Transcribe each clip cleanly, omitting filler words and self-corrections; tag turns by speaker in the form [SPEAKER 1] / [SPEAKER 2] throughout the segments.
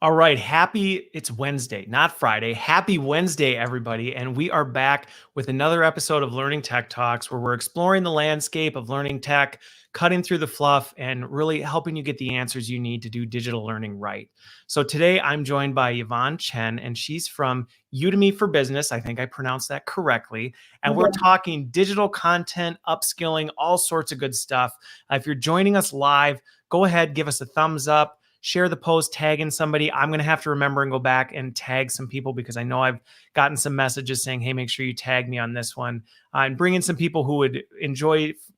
[SPEAKER 1] All right. It's Wednesday, not Friday. Happy Wednesday, everybody. And we are back with another episode of Learning Tech Talks, where we're exploring the landscape of learning tech, cutting through the fluff, and really helping you get the answers you need to do digital learning right. So today I'm joined by Yvonne Chen, and she's from Udemy for Business. I think I pronounced that correctly. And we're talking digital content, upskilling, all sorts of good stuff. If you're joining us live, go ahead, give us a thumbs up. Share the post, tag in somebody. I'm going to have to remember and go back and tag some people because I know I've gotten some messages saying, hey, make sure you tag me on this one, and bring in some people who would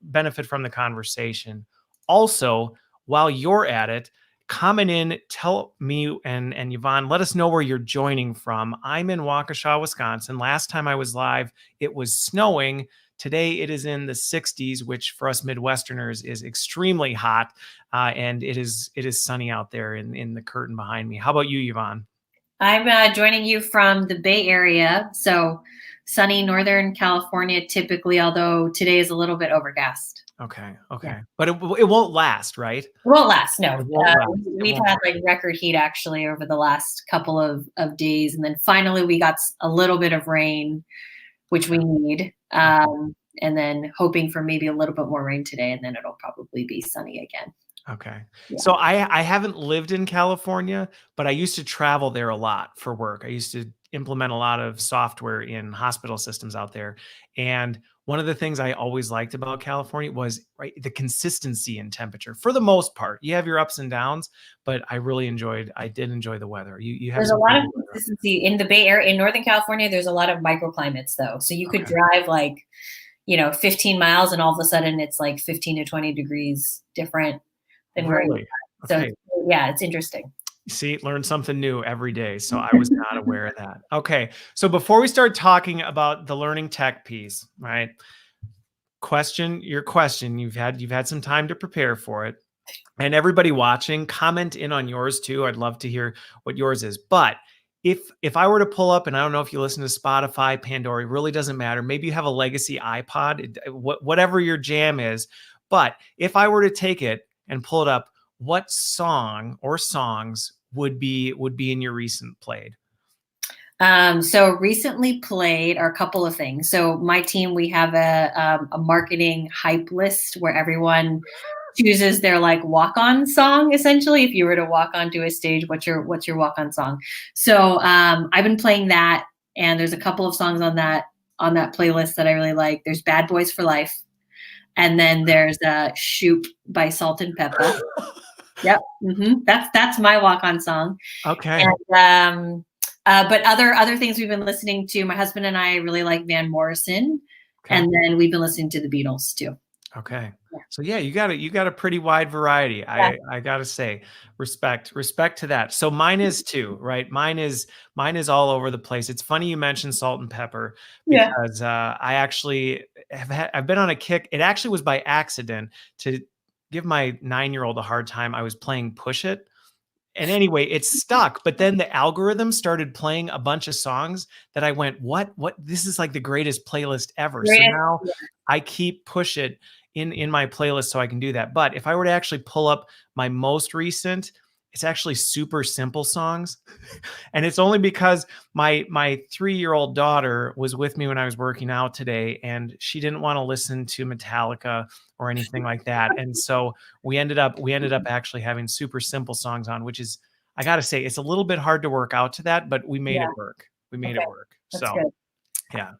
[SPEAKER 1] benefit from the conversation. Also, while you're at it, comment in, tell me and Yvonne, let us know where you're joining from. I'm in Waukesha, Wisconsin. Last time I was live, it was snowing. Today it is in the 60s, which for us Midwesterners is extremely hot, and it is sunny out there in the curtain behind me. How about you, Yvonne?
[SPEAKER 2] I'm joining you from the Bay Area, so sunny Northern California typically, although today is a little bit overcast.
[SPEAKER 1] Okay. Yeah. But it won't last, right? It
[SPEAKER 2] won't last, no.
[SPEAKER 1] We've
[SPEAKER 2] had like record heat actually over the last couple of days, and then finally we got a little bit of rain, which we need. And then hoping for maybe a little bit more rain today, and then it'll probably be sunny again.
[SPEAKER 1] Okay. Yeah. So I haven't lived in California, but I used to travel there a lot for work. I used to implement a lot of software in hospital systems out there. And one of the things I always liked about California was the consistency in temperature. For the most part, you have your ups and downs, but I did enjoy the weather. You have
[SPEAKER 2] There's a lot of consistency in the Bay Area. In Northern California, there's a lot of microclimates though. So you could drive 15 miles and all of a sudden it's like 15 to 20 degrees different than where you are. So yeah, it's interesting.
[SPEAKER 1] See, learn something new every day. So I was not aware of that. Okay. So before we start talking about the learning tech piece, right? Your question. You've had some time to prepare for it. And everybody watching, comment in on yours too. I'd love to hear what yours is. But if I were to pull up, and I don't know if you listen to Spotify, Pandora, it really doesn't matter. Maybe you have a legacy iPod, whatever your jam is. But if I were to take it and pull it up, what song or songs would be in your recent played?
[SPEAKER 2] So recently played are a couple of things. So my team, we have a marketing hype list where everyone chooses their walk-on song. Essentially, if you were to walk onto a stage, what's your walk-on song? So I've been playing that, and there's a couple of songs on that playlist that I really like. There's Bad Boys for Life, and then there's Shoop by Salt and Pepper. Yep. That's my walk-on song.
[SPEAKER 1] Okay.
[SPEAKER 2] And, but other things we've been listening to, my husband and I really like Van Morrison. Okay. And then we've been listening to the Beatles too.
[SPEAKER 1] Okay. Yeah. So yeah, you got a pretty wide variety. Yeah. I gotta say, respect to that. So mine is too, right? Mine is all over the place. It's funny you mentioned Salt and Pepper because I actually I've been on a kick. It actually was by accident to give my 9-year-old a hard time. I was playing Push It. And anyway, it stuck. But then the algorithm started playing a bunch of songs that I went, what? This is like the greatest playlist ever. So now I keep Push It in my playlist so I can do that. But if I were to actually pull up my most recent, it's actually super simple songs. And it's only because my 3-year-old daughter was with me when I was working out today, and she didn't want to listen to Metallica or anything like that. And so we ended up actually having super simple songs on, which is, I got to say, it's a little bit hard to work out to that, but we made it work. We made it work.
[SPEAKER 2] That's good.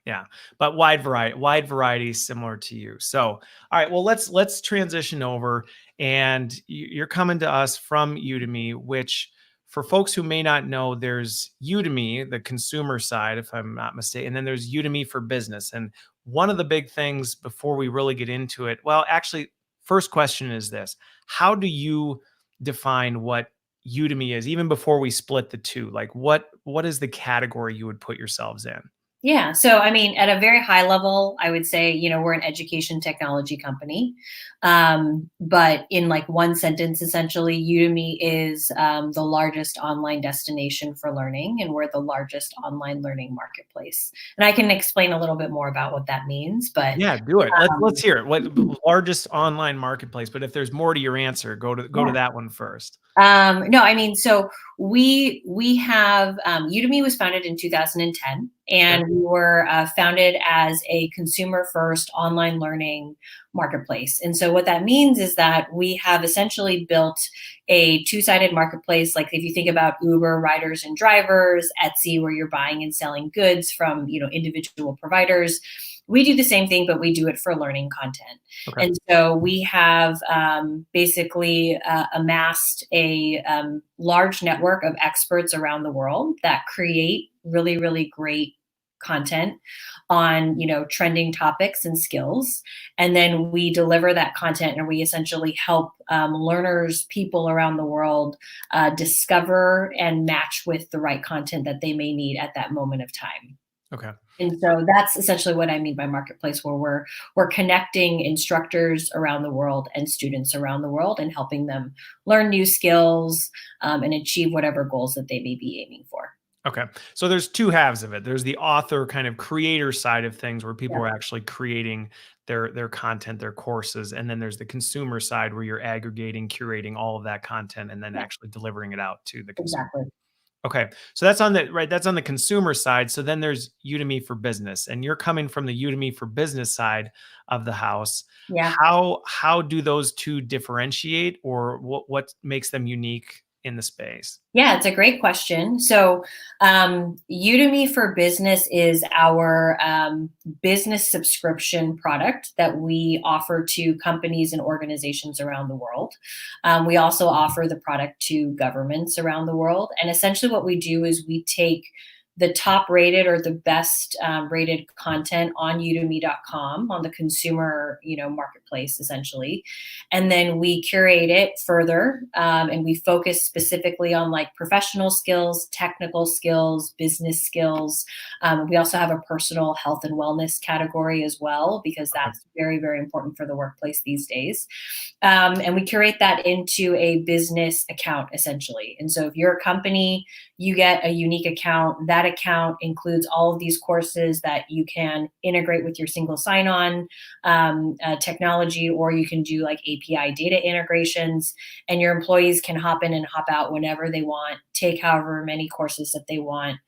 [SPEAKER 1] Yeah. But wide variety similar to you. So, all right, well, let's transition over, and you're coming to us from Udemy, which for folks who may not know, there's Udemy, the consumer side, if I'm not mistaken, and then there's Udemy for Business. And one of the big things before we really get into it, well, actually, first question is this: how do you define what Udemy is, even before we split the two? Like what is the category you would put yourselves in?
[SPEAKER 2] Yeah. So, I mean, at a very high level, I would say, we're an education technology company. But in like one sentence, essentially, Udemy is the largest online destination for learning, and we're the largest online learning marketplace. And I can explain a little bit more about what that means. But
[SPEAKER 1] Yeah, do it. Let's
[SPEAKER 2] um,
[SPEAKER 1] hear it. What largest online marketplace? But if there's more to your answer, go to
[SPEAKER 2] yeah.
[SPEAKER 1] that one first.
[SPEAKER 2] No, I mean, so we have Udemy was founded in 2010,
[SPEAKER 1] Okay.
[SPEAKER 2] and we were founded as a consumer first online learning marketplace. And so what that means is that we have essentially built a two-sided marketplace. Like if you think about Uber, riders and drivers, Etsy, where you're buying and selling goods from individual providers. We do the same thing, but we do it for learning content.
[SPEAKER 1] Okay.
[SPEAKER 2] And so we have basically amassed a large network of experts around the world that create really, really great content on trending topics and skills, and then we deliver that content, and we essentially help learners, people around the world, discover and match with the right content that they may need at that moment of time.
[SPEAKER 1] Okay.
[SPEAKER 2] And so that's essentially what I mean by marketplace, where we're connecting instructors around the world and students around the world and helping them learn new skills and achieve whatever goals that they may be aiming for.
[SPEAKER 1] Okay. So there's two halves of it. There's the author kind of creator side of things where people
[SPEAKER 2] Yeah,
[SPEAKER 1] are actually creating their content, their courses, and then there's the consumer side where you're aggregating, curating all of that content and then
[SPEAKER 2] yeah,
[SPEAKER 1] actually delivering it out to the consumer.
[SPEAKER 2] exactly.
[SPEAKER 1] Okay. So that's on the right. That's on the consumer side. So then there's Udemy for business, and you're coming from the Udemy for business side of the house.
[SPEAKER 2] Yeah.
[SPEAKER 1] How do those two differentiate, or what makes them unique in the space?
[SPEAKER 2] Yeah, it's a great question. So, Udemy for Business is our business subscription product that we offer to companies and organizations around the world. We also offer the product to governments around the world. And essentially, what we do is we take the top rated or the best rated content on udemy.com, on the consumer marketplace, essentially, and then we curate it further, and we focus specifically on like professional skills, technical skills, business skills. We also have a personal health and wellness category as well, because
[SPEAKER 1] Okay.
[SPEAKER 2] that's very, very important for the workplace these days. And we curate that into a business account, essentially. And so if you're a company, you get a unique account. That account includes all of these courses that you can integrate with your single sign-on technology, or you can do like API data integrations, and your employees can hop in and hop out whenever they want, take however many courses that they want.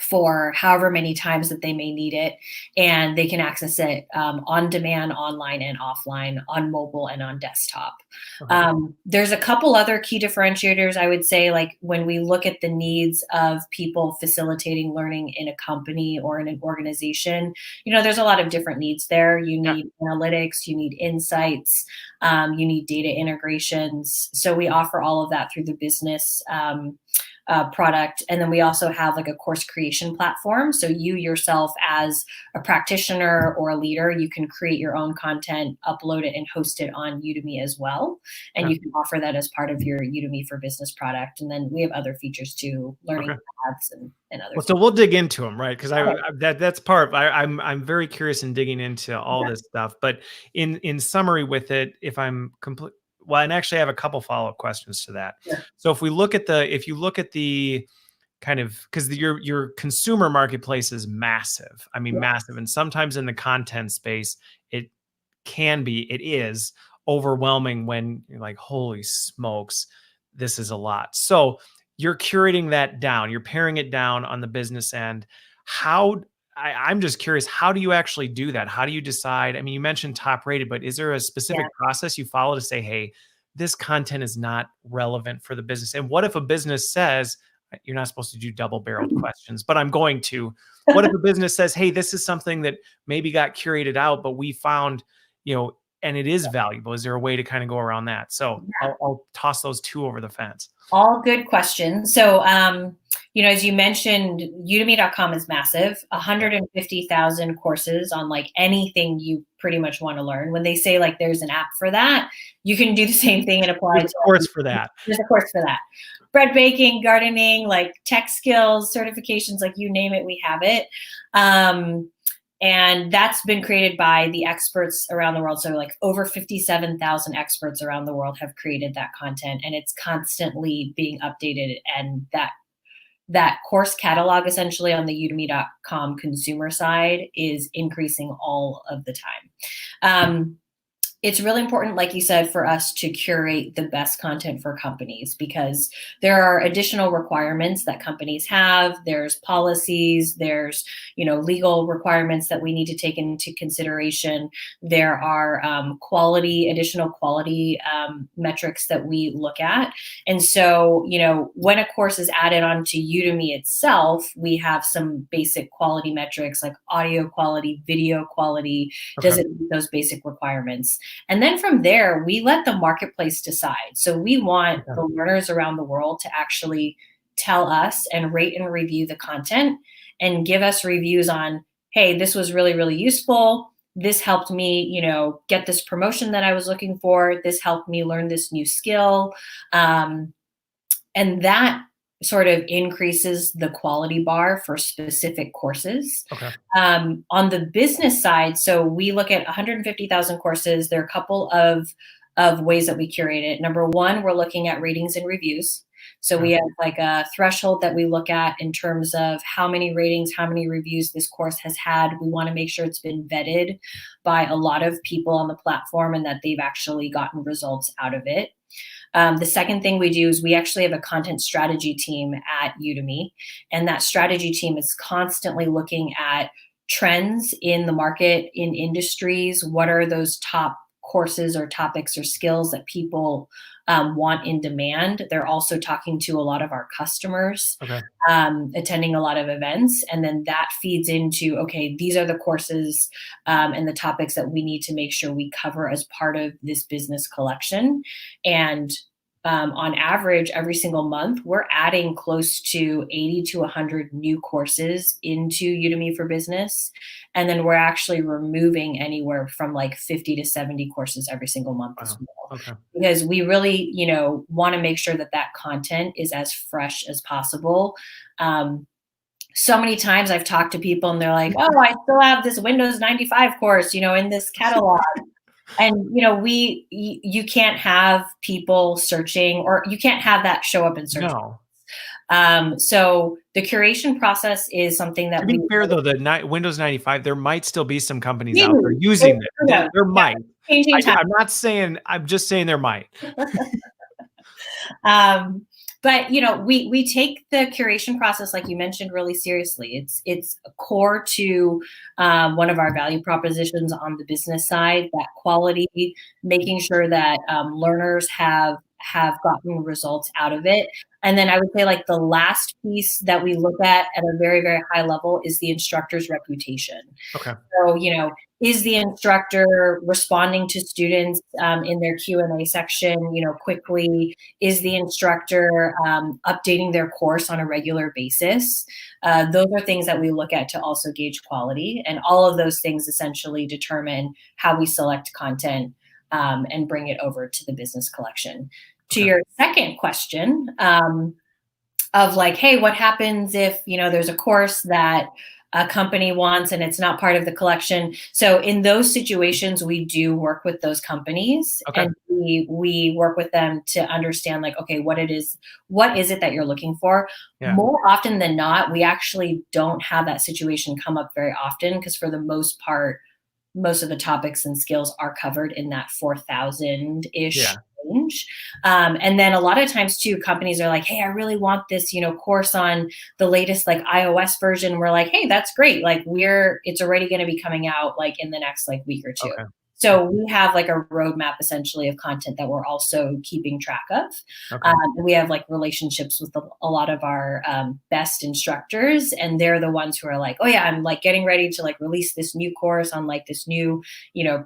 [SPEAKER 2] For however many times that they may need it, and they can access it on demand, online and offline, on mobile and on desktop.
[SPEAKER 1] Okay.
[SPEAKER 2] There's a couple other key differentiators, I would say, like when we look at the needs of people facilitating learning in a company or in an organization, there's a lot of different needs there. You
[SPEAKER 1] Yeah.
[SPEAKER 2] need analytics, you need insights, you need data integrations. So we offer all of that through the business product. And then we also have like a course creation platform. So you yourself as a practitioner or a leader, you can create your own content, upload it and host it on Udemy as well. And
[SPEAKER 1] Okay.
[SPEAKER 2] you can offer that as part of your Udemy for Business product. And then we have other features too, learning
[SPEAKER 1] Okay.
[SPEAKER 2] paths and other
[SPEAKER 1] Well,
[SPEAKER 2] things.
[SPEAKER 1] so we'll dig into them, right? Because
[SPEAKER 2] Okay.
[SPEAKER 1] that's part. I'm very curious in digging into all
[SPEAKER 2] Yeah.
[SPEAKER 1] this stuff. But in summary, with it, if I'm complete, well, and actually, I have a couple follow up questions to that.
[SPEAKER 2] Sure.
[SPEAKER 1] So if you look at the kind of, because your consumer marketplace is massive. I mean,
[SPEAKER 2] Yeah.
[SPEAKER 1] massive, and sometimes in the content space, it it is overwhelming when you're like, holy smokes, this is a lot. So you're curating that down, you're paring it down on the business end. How I'm just curious, how do you actually do that? How do you decide? I mean, you mentioned top rated, but is there a
[SPEAKER 2] Yeah.
[SPEAKER 1] specific process you follow to say, hey, this content is not relevant for the business? And what if a business says, you're not supposed to do double barreled questions, but I'm going to. What if a business says, hey, this is something that maybe got curated out, but we found, and it is valuable? Is there a way to kind of go around that? So I'll toss those two over the fence.
[SPEAKER 2] All good questions. So, As you mentioned, udemy.com is massive, 150,000 courses on like anything you pretty much want to learn. When they say like there's an app for that, you can do the same thing and apply
[SPEAKER 1] There's a course for that.
[SPEAKER 2] There's a course for that. Bread baking, gardening, like tech skills, certifications, like you name it, we have it. And that's been created by the experts around the world. So like over 57,000 experts around the world have created that content, and it's constantly being updated. And that course catalog essentially on the udemy.com consumer side is increasing all of the time. It's really important, like you said, for us to curate the best content for companies, because there are additional requirements that companies have. There's policies, there's, legal requirements that we need to take into consideration. There are additional quality metrics that we look at. And so, when a course is added onto Udemy itself, we have some basic quality metrics like audio quality, video quality. Does it meet those basic requirements? And then from there, we let the marketplace decide. So we want the learners around the world to actually tell us and rate and review the content and give us reviews on, hey, this was really, really useful. This helped me, get this promotion that I was looking for. This helped me learn this new skill. And that sort of increases the quality bar for specific courses. On the business side, so we look at 150,000 courses. There are a couple of ways that we curate it. Number one, we're looking at ratings and reviews. So we have like a threshold that we look at in terms of how many ratings, how many reviews this course has had. We want to make sure it's been vetted by a lot of people on the platform and that they've actually gotten results out of it. The second thing we do is we actually have a content strategy team at Udemy, and that strategy team is constantly looking at trends in the market, in industries. What are those top courses or topics or skills that people want in demand? They're also talking to a lot of our customers, attending a lot of events. And then that feeds into, okay, these are the courses and the topics that we need to make sure we cover as part of this business collection. And on average, every single month, we're adding close to 80 to 100 new courses into Udemy for Business. And then we're actually removing anywhere from like 50 to 70 courses every single month as well. Because we really, want to make sure that that content is as fresh as possible. So many times I've talked to people and they're like, oh, I still have this Windows 95 course, in this catalog. And, you can't have people searching, or you can't have that show up in search.
[SPEAKER 1] No.
[SPEAKER 2] So the curation process is something that
[SPEAKER 1] to be fair, though, the Windows 95, there might still be some companies out there using it. There might. I'm just saying there might.
[SPEAKER 2] But we take the curation process, like you mentioned, really seriously. It's core to one of our value propositions on the business side, that quality, making sure that learners have gotten results out of it. And then I would say like the last piece that we look at a very, very high level is the instructor's reputation. So, is the instructor responding to students in their Q&A section, quickly? Is the instructor updating their course on a regular basis? Those are things that we look at to also gauge quality. And all of those things essentially determine how we select content and bring it over to the business collection. To your second question of like, hey, what happens if, there's a course that a company wants and it's not part of the collection? So in those situations, we do work with those companies and we work with them to understand like, okay, what is it that you're looking for? More often than not, we actually don't have that situation come up very often, because for the most part, most of the topics and skills are covered in that 4,000-ish range. And then a lot of times too, companies are like, hey, I really want this, course on the latest like iOS version. We're like, hey, that's great. Like it's already going to be coming out like in the next like week or two. So we have like a roadmap essentially of content that we're also keeping track of.
[SPEAKER 1] Okay.
[SPEAKER 2] We have like relationships with a lot of our best instructors, and they're the ones who are like, oh yeah, I'm like getting ready to like release this new course on like this new,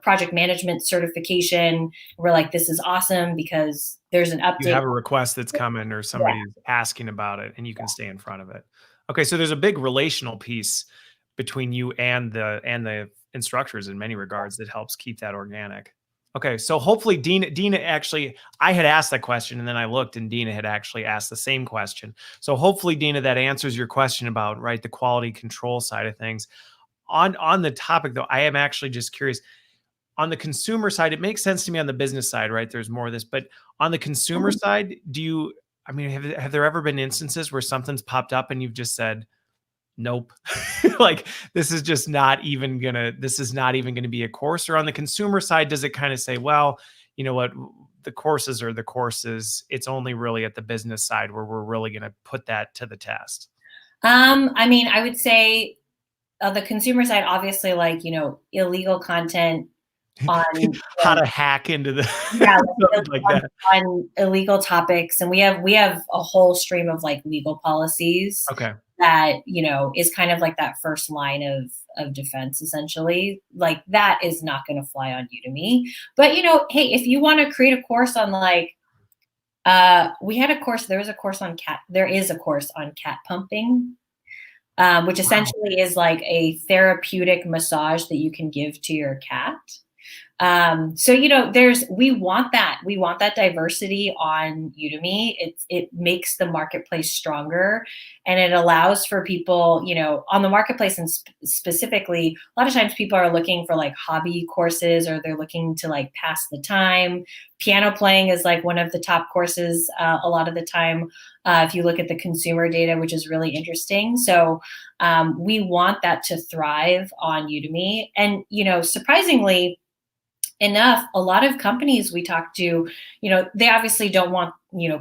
[SPEAKER 2] project management certification. We're like, this is awesome because there's an
[SPEAKER 1] You
[SPEAKER 2] update.
[SPEAKER 1] have a request that's coming or
[SPEAKER 2] Yeah.
[SPEAKER 1] somebody's asking about it and you can stay in front of it. Okay, so there's a big relational piece between you and the instructors in many regards that helps keep that organic. Okay, so hopefully Dina actually, I had asked that question and then I looked and Dina had actually asked the same question. So hopefully Dina, that answers your question about, right, the quality control side of things. On the topic though, I am actually just curious, on the consumer side, it makes sense to me on the business side, right? There's more of this, but on the consumer side, I mean, have there ever been instances where something's popped up and you've just said, nope, like this is not even gonna be a course? Or on the consumer side, does it kind of say, well, you know what, the courses are the courses. It's only really at the business side where we're really going to put that to the test.
[SPEAKER 2] I mean, I would say the consumer side, obviously, like, illegal content on
[SPEAKER 1] How to hack into the
[SPEAKER 2] yeah,
[SPEAKER 1] something like that.
[SPEAKER 2] on illegal topics, and we have a whole stream of like legal policies
[SPEAKER 1] Okay.
[SPEAKER 2] that is kind of like that first line of defense essentially. Like that is not going to fly on Udemy. But hey, if you want to create a course on like we had a course, there is a course on cat pumping, which
[SPEAKER 1] Wow.
[SPEAKER 2] essentially is like a therapeutic massage that you can give to your cat. So we want that diversity on Udemy. It makes the marketplace stronger, and it allows for people, on the marketplace, and specifically, a lot of times people are looking for like hobby courses, or they're looking to like pass the time. Piano playing is like one of the top courses a lot of the time, if you look at the consumer data, which is really interesting. So we want that to thrive on Udemy, and surprisingly enough, a lot of companies we talk to, they obviously don't want,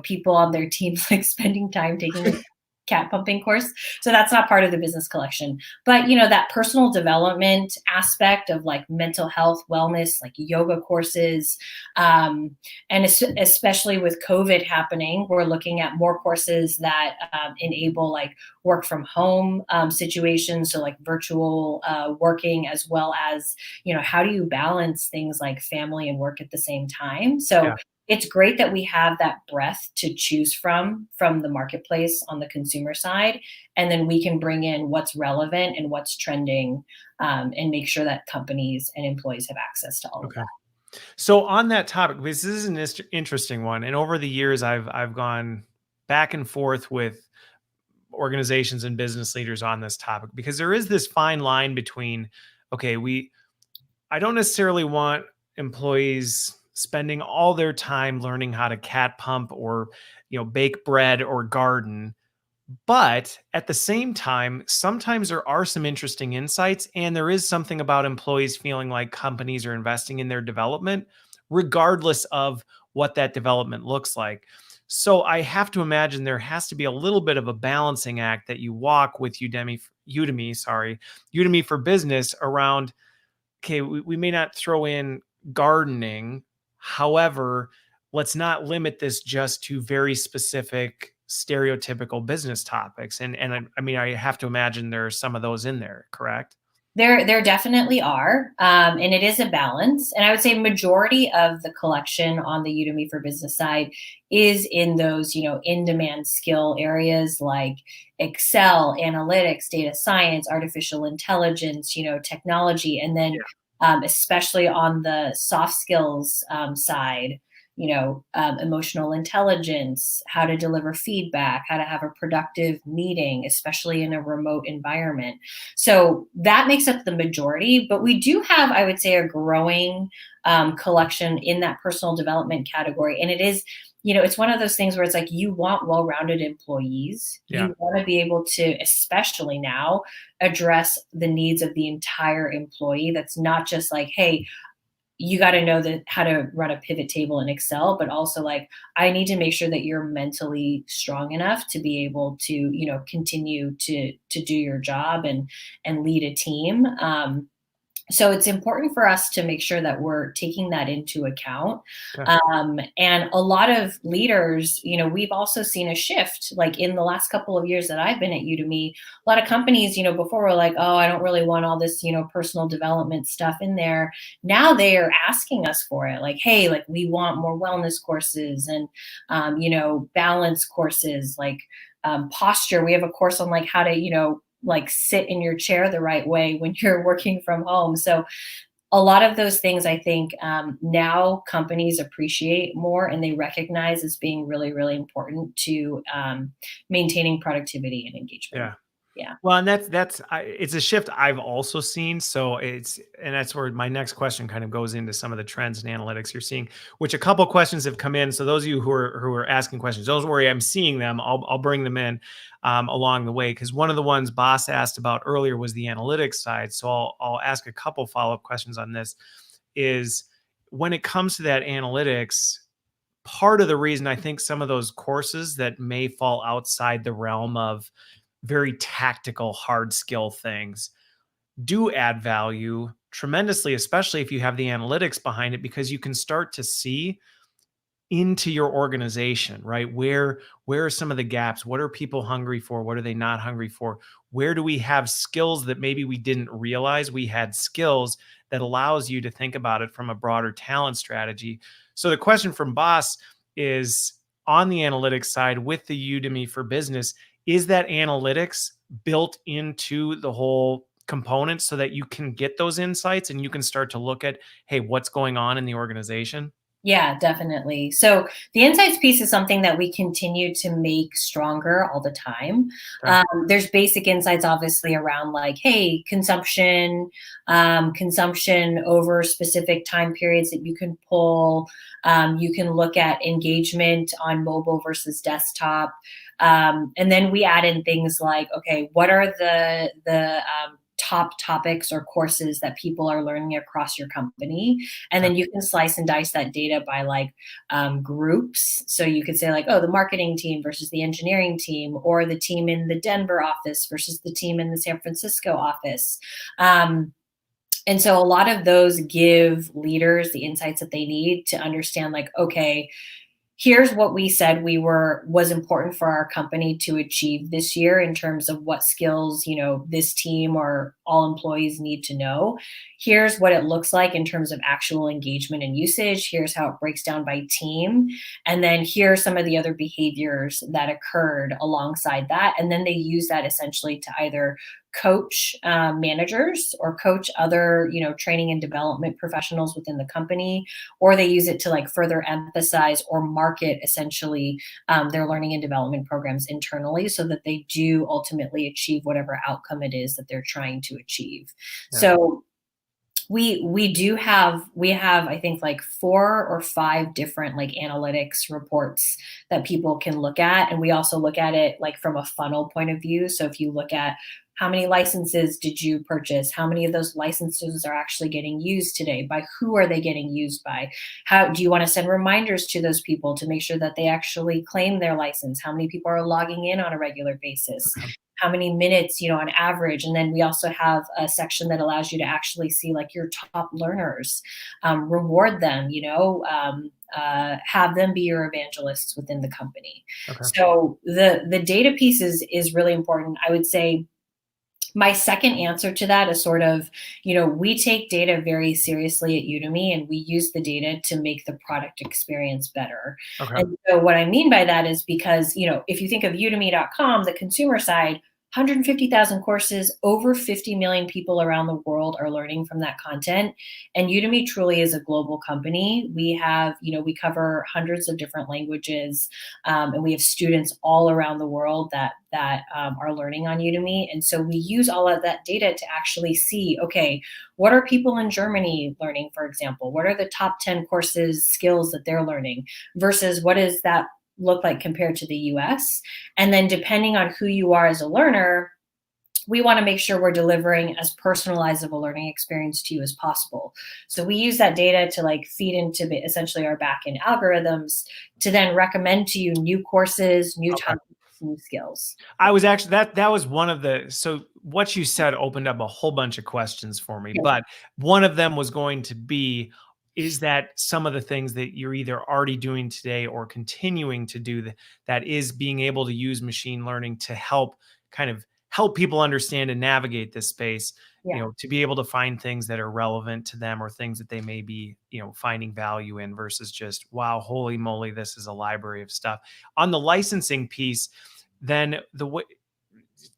[SPEAKER 2] people on their teams like spending time taking a cat pumping course. So that's not part of the business collection. But, that personal development aspect of like mental health, wellness, like yoga courses, and especially with COVID happening, we're looking at more courses that enable like work from home situations. So like virtual working, as well as, how do you balance things like family and work at the same time? So
[SPEAKER 1] Yeah.
[SPEAKER 2] it's great that we have that breadth to choose from the marketplace on the consumer side. And then we can bring in what's relevant and what's trending, and make sure that companies and employees have access to all of
[SPEAKER 1] Okay.
[SPEAKER 2] that.
[SPEAKER 1] So on that topic, this is an interesting one. And over the years, I've gone back and forth with organizations and business leaders on this topic because there is this fine line between, okay, I don't necessarily want employees spending all their time learning how to cat pump or, bake bread or garden. But at the same time, sometimes there are some interesting insights, and there is something about employees feeling like companies are investing in their development, regardless of what that development looks like. So I have to imagine there has to be a little bit of a balancing act that you walk with Udemy for Business around, okay, we may not throw in gardening. However, let's not limit this just to very specific stereotypical business topics. And I mean, I have to imagine there are some of those in there, correct?
[SPEAKER 2] There definitely are, and it is a balance. And I would say majority of the collection on the Udemy for Business side is in those, in-demand skill areas like Excel, analytics, data science, artificial intelligence, technology, and then especially on the soft skills side, emotional intelligence, how to deliver feedback, how to have a productive meeting, especially in a remote environment. So that makes up the majority, but we do have, I would say, a growing collection in that personal development category. And it is, it's one of those things where it's like you want well-rounded employees.
[SPEAKER 1] Yeah.
[SPEAKER 2] You want to be able to, especially now, address the needs of the entire employee. That's not just like, hey, you got to know how to run a pivot table in Excel, but also like, I need to make sure that you're mentally strong enough to be able to, continue to do your job and lead a team. So it's important for us to make sure that we're taking that into account.
[SPEAKER 1] Okay.
[SPEAKER 2] And a lot of leaders, we've also seen a shift, like in the last couple of years that I've been at Udemy. A lot of companies, before were like, oh, I don't really want all this, personal development stuff in there. Now they are asking us for it. Like, hey, like we want more wellness courses and, balance courses, like posture. We have a course on like how to, like sit in your chair the right way when you're working from home. So a lot of those things, I think now companies appreciate more and they recognize as being really, really important to maintaining productivity and engagement.
[SPEAKER 1] Yeah.
[SPEAKER 2] Yeah.
[SPEAKER 1] Well, and it's a shift I've also seen. So and that's where my next question kind of goes into some of the trends and analytics you're seeing, which a couple questions have come in. So those of you who are asking questions, don't worry, I'm seeing them. I'll bring them in along the way, because one of the ones Boss asked about earlier was the analytics side. So I'll ask a couple follow-up questions on this. Is when it comes to that analytics, part of the reason I think some of those courses that may fall outside the realm of very tactical, hard skill things do add value tremendously, especially if you have the analytics behind it, because you can start to see into your organization, right? Where are some of the gaps? What are people hungry for? What are they not hungry for? Where do we have skills that maybe we didn't realize we had skills, that allows you to think about it from a broader talent strategy? So the question from Boss is, on the analytics side with the Udemy for Business, is that analytics built into the whole component so that you can get those insights and you can start to look at, hey, what's going on in the organization?
[SPEAKER 2] Yeah, definitely. So the insights piece is something that we continue to make stronger all the time.
[SPEAKER 1] Okay.
[SPEAKER 2] There's basic insights, obviously, around like, hey, consumption over specific time periods that you can pull. You can look at engagement on mobile versus desktop. And then we add in things like, okay, what are the top topics or courses that people are learning across your company? And then you can slice and dice that data by like groups. So you could say like, oh, the marketing team versus the engineering team, or the team in the Denver office versus the team in the San Francisco office. And so a lot of those give leaders the insights that they need to understand like, okay, here's what we said was important for our company to achieve this year in terms of what skills, this team or all employees need to know. Here's what it looks like in terms of actual engagement and usage. Here's how it breaks down by team. And then here are some of the other behaviors that occurred alongside that. And then they use that essentially to either coach managers or coach other, training and development professionals within the company, or they use it to like further emphasize or market essentially their learning and development programs internally, so that they do ultimately achieve whatever outcome it is that they're trying to achieve. Yeah. So we have I think like 4 or 5 different like analytics reports that people can look at, and we also look at it like from a funnel point of view. So if you look at how many licenses did you purchase? How many of those licenses are actually getting used today? By who are they getting used by? How do you want to send reminders to those people to make sure that they actually claim their license? How many people are logging in on a regular basis? How many minutes, on average? And then we also have a section that allows you to actually see like your top learners, reward them, have them be your evangelists within the company. Okay. So the data piece is really important. I would say my second answer to that is sort of, we take data very seriously at Udemy, and we use the data to make the product experience better. Okay. And so what I mean by that is because, if you think of udemy.com, the consumer side, 150,000 courses, over 50 million people around the world are learning from that content. And Udemy truly is a global company. We have, we cover hundreds of different languages, and we have students all around the world that are learning on Udemy. And so we use all of that data to actually see, okay, what are people in Germany learning, for example? What are the top 10 courses, skills that they're learning versus what is that look like compared to the US? And then depending on who you are as a learner, we want to make sure we're delivering as personalized of a learning experience to you as possible. So we use that data to like feed into essentially our backend algorithms to then recommend to you new courses, new topics new skills.
[SPEAKER 1] I was actually that was one of the, so what you said opened up a whole bunch of questions for me,
[SPEAKER 2] Yeah.
[SPEAKER 1] but one of them was going to be, is that some of the things that you're either already doing today or continuing to do, that is being able to use machine learning to help kind of help people understand and navigate this space,
[SPEAKER 2] Yeah.
[SPEAKER 1] to be able to find things that are relevant to them or things that they may be, finding value in, versus just, wow, holy moly, this is a library of stuff. On the licensing piece, then the way,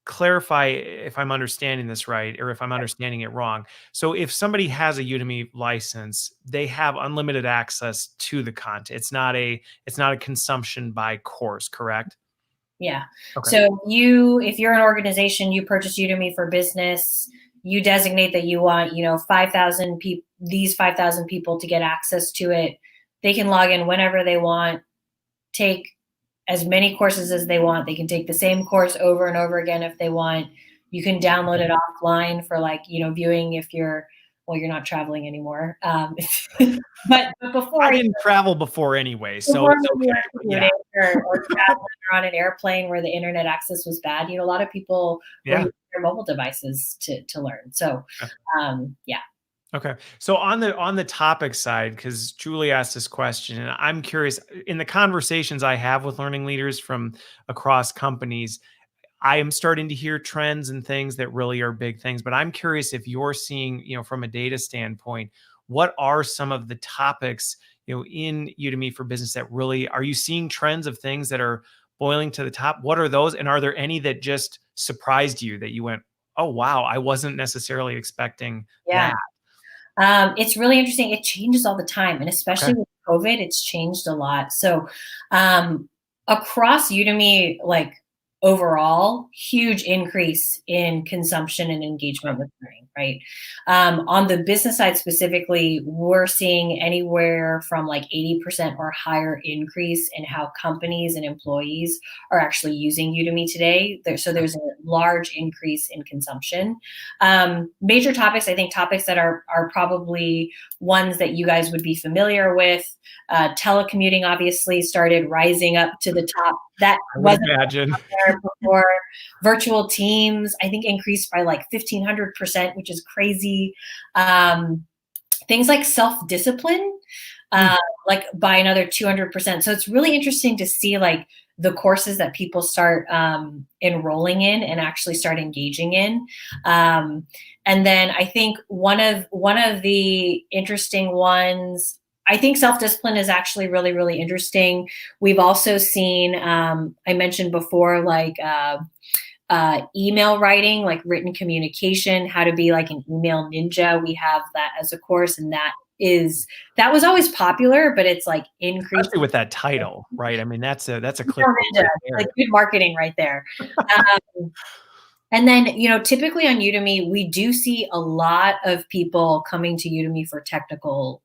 [SPEAKER 1] clarify if I'm understanding this right or if I'm understanding it wrong. So if somebody has a Udemy license, they have unlimited access to the content. It's not a consumption by course, correct?
[SPEAKER 2] Yeah.
[SPEAKER 1] Okay.
[SPEAKER 2] So if you're an organization, you purchase Udemy for business, you designate that you want, 5,000 people, these 5,000 people to get access to it. They can log in whenever they want, take as many courses as they want. They can take the same course over and over again if they want. You can download it offline for viewing if you're not traveling anymore. But before
[SPEAKER 1] I didn't travel before anyway, so
[SPEAKER 2] before
[SPEAKER 1] it's
[SPEAKER 2] maybe
[SPEAKER 1] okay. But yeah.
[SPEAKER 2] or traveling or on an airplane where the internet access was bad, a lot of people were
[SPEAKER 1] Yeah.
[SPEAKER 2] using their mobile devices to learn. So, yeah.
[SPEAKER 1] Okay. So on the topic side, because Julie asked this question, and I'm curious, in the conversations I have with learning leaders from across companies, I am starting to hear trends and things that really are big things, but I'm curious if you're seeing, from a data standpoint, what are some of the topics, in Udemy for Business that really, are you seeing trends of things that are boiling to the top? What are those? And are there any that just surprised you that you went, oh, wow, I wasn't necessarily expecting
[SPEAKER 2] Yeah.
[SPEAKER 1] that?
[SPEAKER 2] It's really interesting. It changes all the time. And
[SPEAKER 1] Okay.
[SPEAKER 2] especially with COVID, it's changed a lot. So across Udemy, overall, huge increase in consumption and engagement with learning, right? On the business side specifically, we're seeing anywhere from 80% or higher increase in how companies and employees are actually using Udemy today. So there's a large increase in consumption. Major topics, I think topics that are probably ones that you guys would be familiar with. Telecommuting obviously started rising up to the top. That
[SPEAKER 1] I would
[SPEAKER 2] wasn't
[SPEAKER 1] imagine.
[SPEAKER 2] there before. Virtual teams, I think, increased by 1,500%, which is crazy. Things like self-discipline, by another 200%. So it's really interesting to see the courses that people start enrolling in and actually start engaging in. And then I think one of the interesting ones, I think self-discipline is actually really, really interesting. We've also seen, I mentioned before, email writing, written communication, how to be an email ninja. We have that as a course, and that was always popular, but it's increasing.
[SPEAKER 1] Especially with that title, right? I mean, that's a clip.
[SPEAKER 2] Ninja, good marketing right there. And then, typically on Udemy, we do see a lot of people coming to Udemy for technical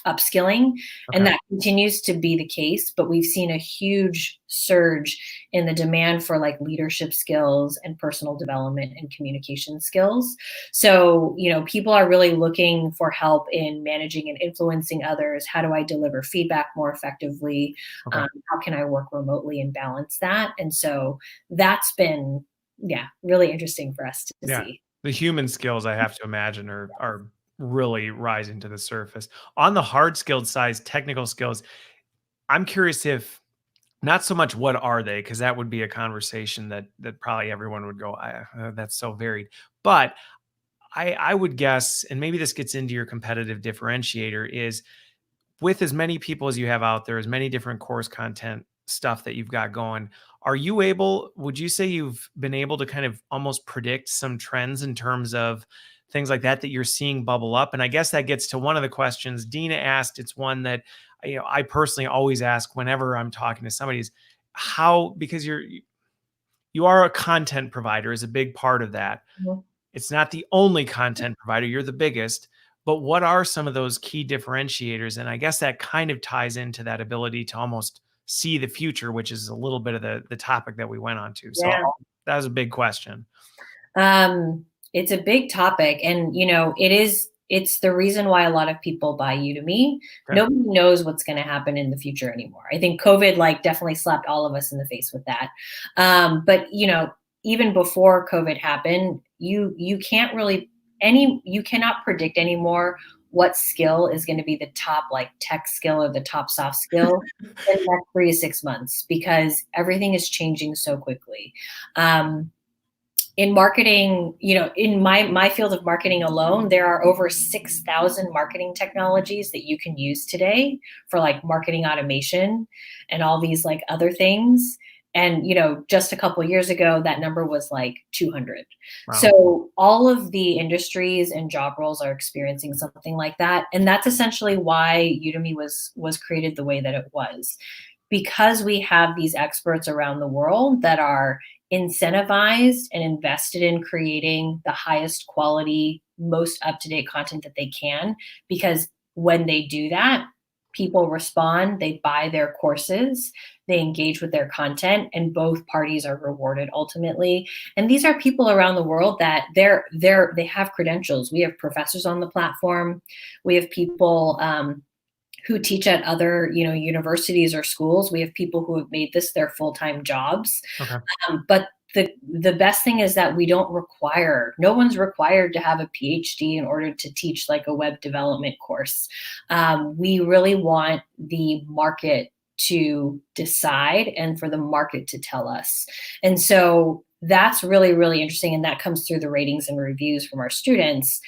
[SPEAKER 2] upskilling, and that continues to be the case. But we've seen a huge surge in the demand for leadership skills and personal development and communication skills. So, people are really looking for help in managing and influencing others. How do I deliver feedback more effectively? How can I work remotely and balance that? And so that's been, really interesting for us to see.
[SPEAKER 1] The human skills, I have to imagine, are really rising to the surface. On the hard skilled side, technical skills, I'm curious if, not so much what are they, because that would be a conversation that probably everyone would go, that's so varied. But I would guess, and maybe this gets into your competitive differentiator, is with as many people as you have out there, as many different course content stuff that you've got going, would you say you've been able to kind of almost predict some trends in terms of things like that you're seeing bubble up? And I guess that gets to one of the questions Dina asked. It's one that, I personally always ask whenever I'm talking to somebody, is how, because you are a content provider is a big part of that.
[SPEAKER 2] Mhm.
[SPEAKER 1] It's not the only content provider, you're the biggest, but what are some of those key differentiators? And I guess that kind of ties into that ability to almost see the future, which is a little bit of the topic that we went on to. So that was a big question.
[SPEAKER 2] It's a big topic, and it is it's the reason why a lot of people buy Udemy.
[SPEAKER 1] Okay.
[SPEAKER 2] Nobody knows what's going to happen in the future anymore. I think COVID like definitely slapped all of us in the face with that. But you know, even before COVID happened, you can't really you cannot predict anymore what skill is going to be the top like tech skill or the top soft skill in the next 3 to 6 months, because everything is changing so quickly. In marketing, you know, in my field of marketing alone, there are over 6,000 marketing technologies that you can use today for like marketing automation and all these like other things. And, you know, just a couple of years ago, that number was like 200.
[SPEAKER 1] Wow.
[SPEAKER 2] So all of the industries and job roles are experiencing something like that. And that's essentially why Udemy was created the way that it was, because we have these experts around the world that are incentivized and invested in creating the highest quality, most up-to-date content that they can. Because when they do that, people respond, they buy their courses, they engage with their content, and both parties are rewarded ultimately. And these are people around the world that they have credentials. We have professors on the platform. We have people who teach at other, you know, universities or schools. We have people who have made this their full-time jobs.
[SPEAKER 1] Okay.
[SPEAKER 2] But the best thing is that no one's required to have a PhD in order to teach like a web development course. We really want the market to decide and for the market to tell us. And so that's really, really interesting. And that comes through the ratings and reviews from our students.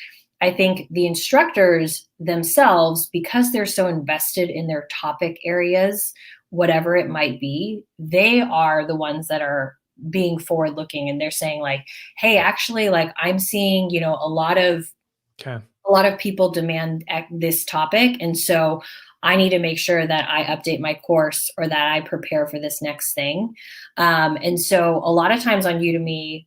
[SPEAKER 2] I think the instructors themselves, because they're so invested in their topic areas, whatever it might be, they are the ones that are being forward looking, and they're saying like, hey, actually, like I'm seeing, you know, a lot of people demand this topic. And so I need to make sure that I update my course or that I prepare for this next thing. And so a lot of times on Udemy,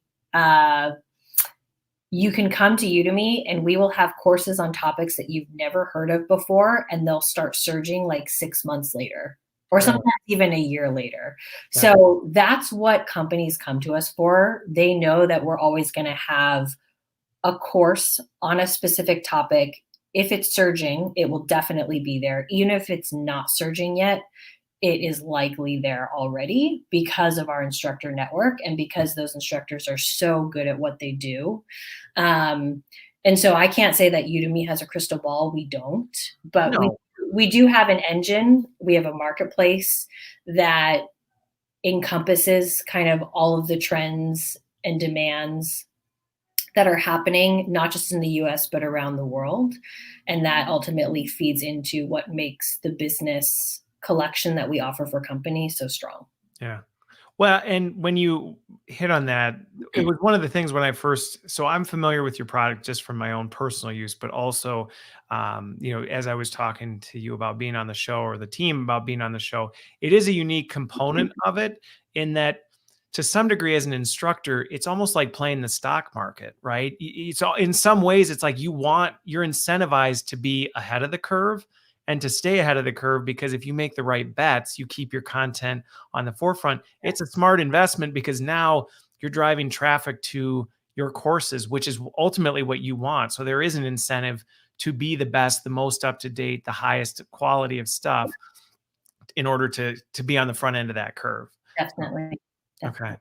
[SPEAKER 2] you can come to Udemy and we will have courses on topics that you've never heard of before, and they'll start surging like 6 months later, or sometimes even a year later. Yeah. So that's what companies come to us for. They know that we're always going to have a course on a specific topic. If it's surging, it will definitely be there. Even if it's not surging yet, it is likely there already because of our instructor network and because those instructors are so good at what they do. And so I can't say that Udemy has a crystal ball. We don't, but we do have an engine. We have a marketplace that encompasses kind of all of the trends and demands that are happening, not just in the US, but around the world. And that ultimately feeds into what makes the business collection that we offer for companies so strong.
[SPEAKER 1] Yeah. Well, and when you hit on that, it was one of the things when I first, so I'm familiar with your product just from my own personal use, but also, you know, as I was talking to you about being on the show, or the team about being on the show, it is a unique component of it in that, to some degree, as an instructor, it's almost like playing the stock market, right? It's all, in some ways, it's like you're incentivized to be ahead of the curve and to stay ahead of the curve, because if you make the right bets, you keep your content on the forefront. It's a smart investment because now you're driving traffic to your courses, which is ultimately what you want. So there is an incentive to be the best, the most up-to-date, the highest quality of stuff in order to be on the front end of that curve.
[SPEAKER 2] Definitely.
[SPEAKER 1] Okay. Yeah.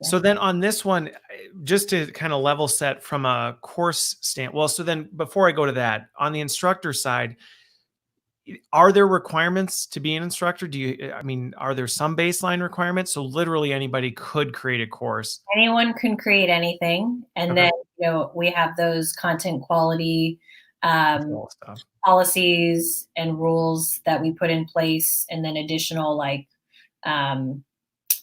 [SPEAKER 1] So then on this one, just to kind of level set from a course well, so then before I go to that, on the instructor side, are there requirements to be an instructor? Are there some baseline requirements? So literally anybody could create a course.
[SPEAKER 2] Anyone can create anything. And then, you know, we have those content quality policies and rules that we put in place, and then additional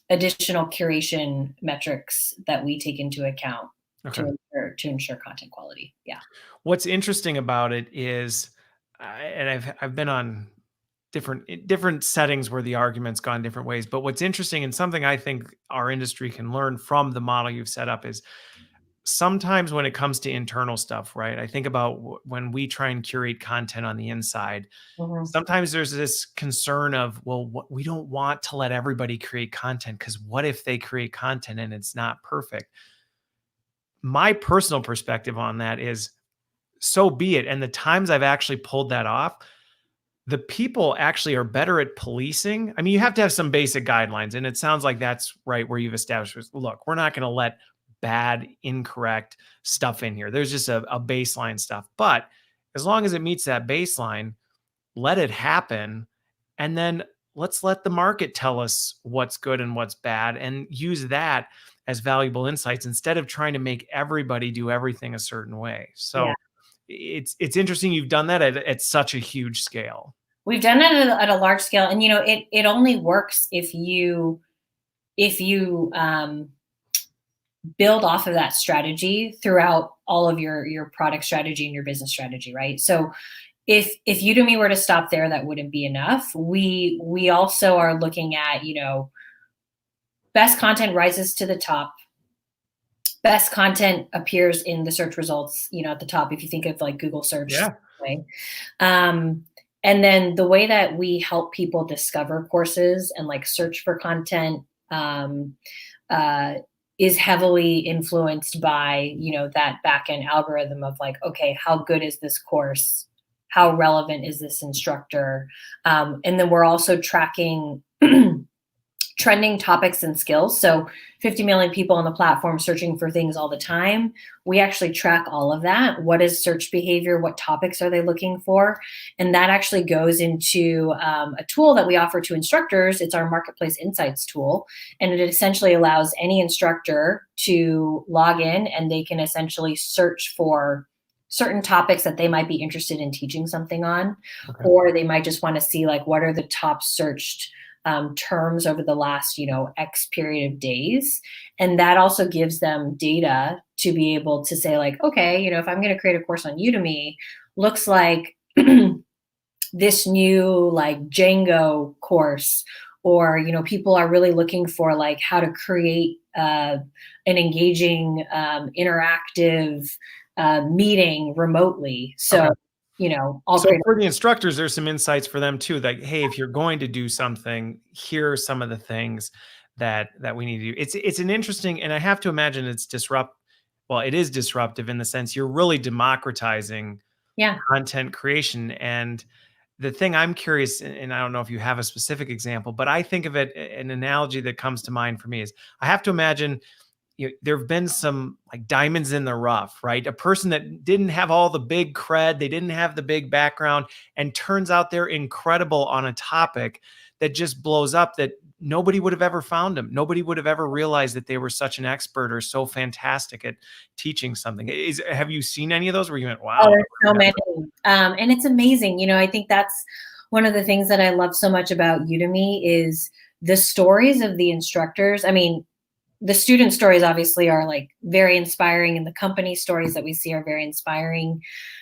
[SPEAKER 2] curation metrics that we take into account to ensure content quality. Yeah.
[SPEAKER 1] What's interesting about it is, and I've been on different settings where the argument's gone different ways, but what's interesting and something I think our industry can learn from the model you've set up is sometimes when it comes to internal stuff, right? I think about when we try and curate content on the inside, sometimes there's this concern of, well, we don't want to let everybody create content, because what if they create content and it's not perfect? My personal perspective on that is, so be it. And the times I've actually pulled that off, the people actually are better at policing. I mean, you have to have some basic guidelines, and it sounds like that's right where you've established, look, we're not going to let bad, incorrect stuff in here. There's just a baseline stuff. But as long as it meets that baseline, let it happen. And then let's let the market tell us what's good and what's bad, and use that as valuable insights instead of trying to make everybody do everything a certain way. So
[SPEAKER 2] Yeah.
[SPEAKER 1] it's interesting you've done that at such a huge scale.
[SPEAKER 2] We've done it at a large scale, and it only works if you build off of that strategy throughout all of your product strategy and your business strategy, right? So if Udemy were to stop there, that wouldn't be enough. We also are looking at, best content rises to the top. Best content appears in the search results, at the top, if you think of like Google search.
[SPEAKER 1] Yeah.
[SPEAKER 2] Way. And then the way that we help people discover courses and like search for content is heavily influenced by, that back-end algorithm of like, okay, how good is this course? How relevant is this instructor? And then we're also tracking trending topics and skills. So 50 million people on the platform searching for things all the time. We actually track all of that. What is search behavior? What topics are they looking for? And that actually goes into a tool that we offer to instructors. It's our Marketplace Insights tool. And it essentially allows any instructor to log in, and they can essentially search for certain topics that they might be interested in teaching something on, or they might just want to see like, what are the top searched terms over the last, X period of days. And that also gives them data to be able to say like, okay, if I'm going to create a course on Udemy, looks like this new like Django course, or, people are really looking for like how to create an engaging, interactive meeting remotely. So
[SPEAKER 1] so for the instructors, there's some insights for them too. Like, hey, if you're going to do something, here are some of the things that we need to do. It's an interesting, and I have to imagine it is disruptive in the sense you're really democratizing content creation. And the thing I'm curious, and I don't know if you have a specific example, but I think of it, an analogy that comes to mind for me is I have to imagine there have been some like diamonds in the rough, right? A person that didn't have all the big cred, they didn't have the big background, and turns out they're incredible on a topic that just blows up, that nobody would have ever found them. Nobody would have ever realized that they were such an expert or so fantastic at teaching something. Have you seen any of those where you went, wow?
[SPEAKER 2] Oh, there's so many. And it's amazing. I think that's one of the things that I love so much about Udemy is the stories of the instructors. I mean, the student stories obviously are like very inspiring, and the company stories that we see are very inspiring.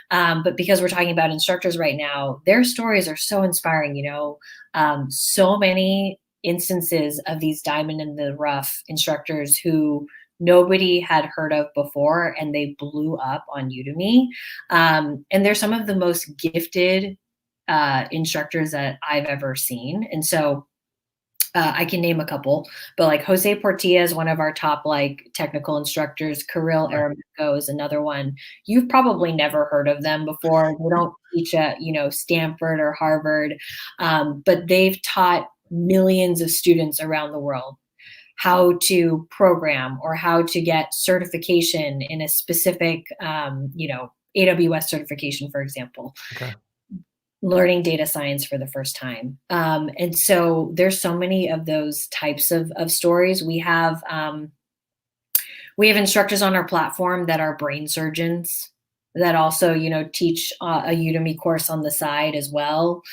[SPEAKER 2] But because we're talking about instructors right now, their stories are so inspiring. So many instances of these diamond in the rough instructors who nobody had heard of before, and they blew up on Udemy. And they're some of the most gifted instructors that I've ever seen. And so I can name a couple, but like Jose Portilla is one of our top like technical instructors. Kirill Eremko is another one. You've probably never heard of them before. They don't teach at, Stanford or Harvard, but they've taught millions of students around the world how to program or how to get certification in a specific, AWS certification, for example. Okay. Learning data science for the first time. And so there's so many of those types of stories. We have instructors on our platform that are brain surgeons that also, teach a Udemy course on the side as well.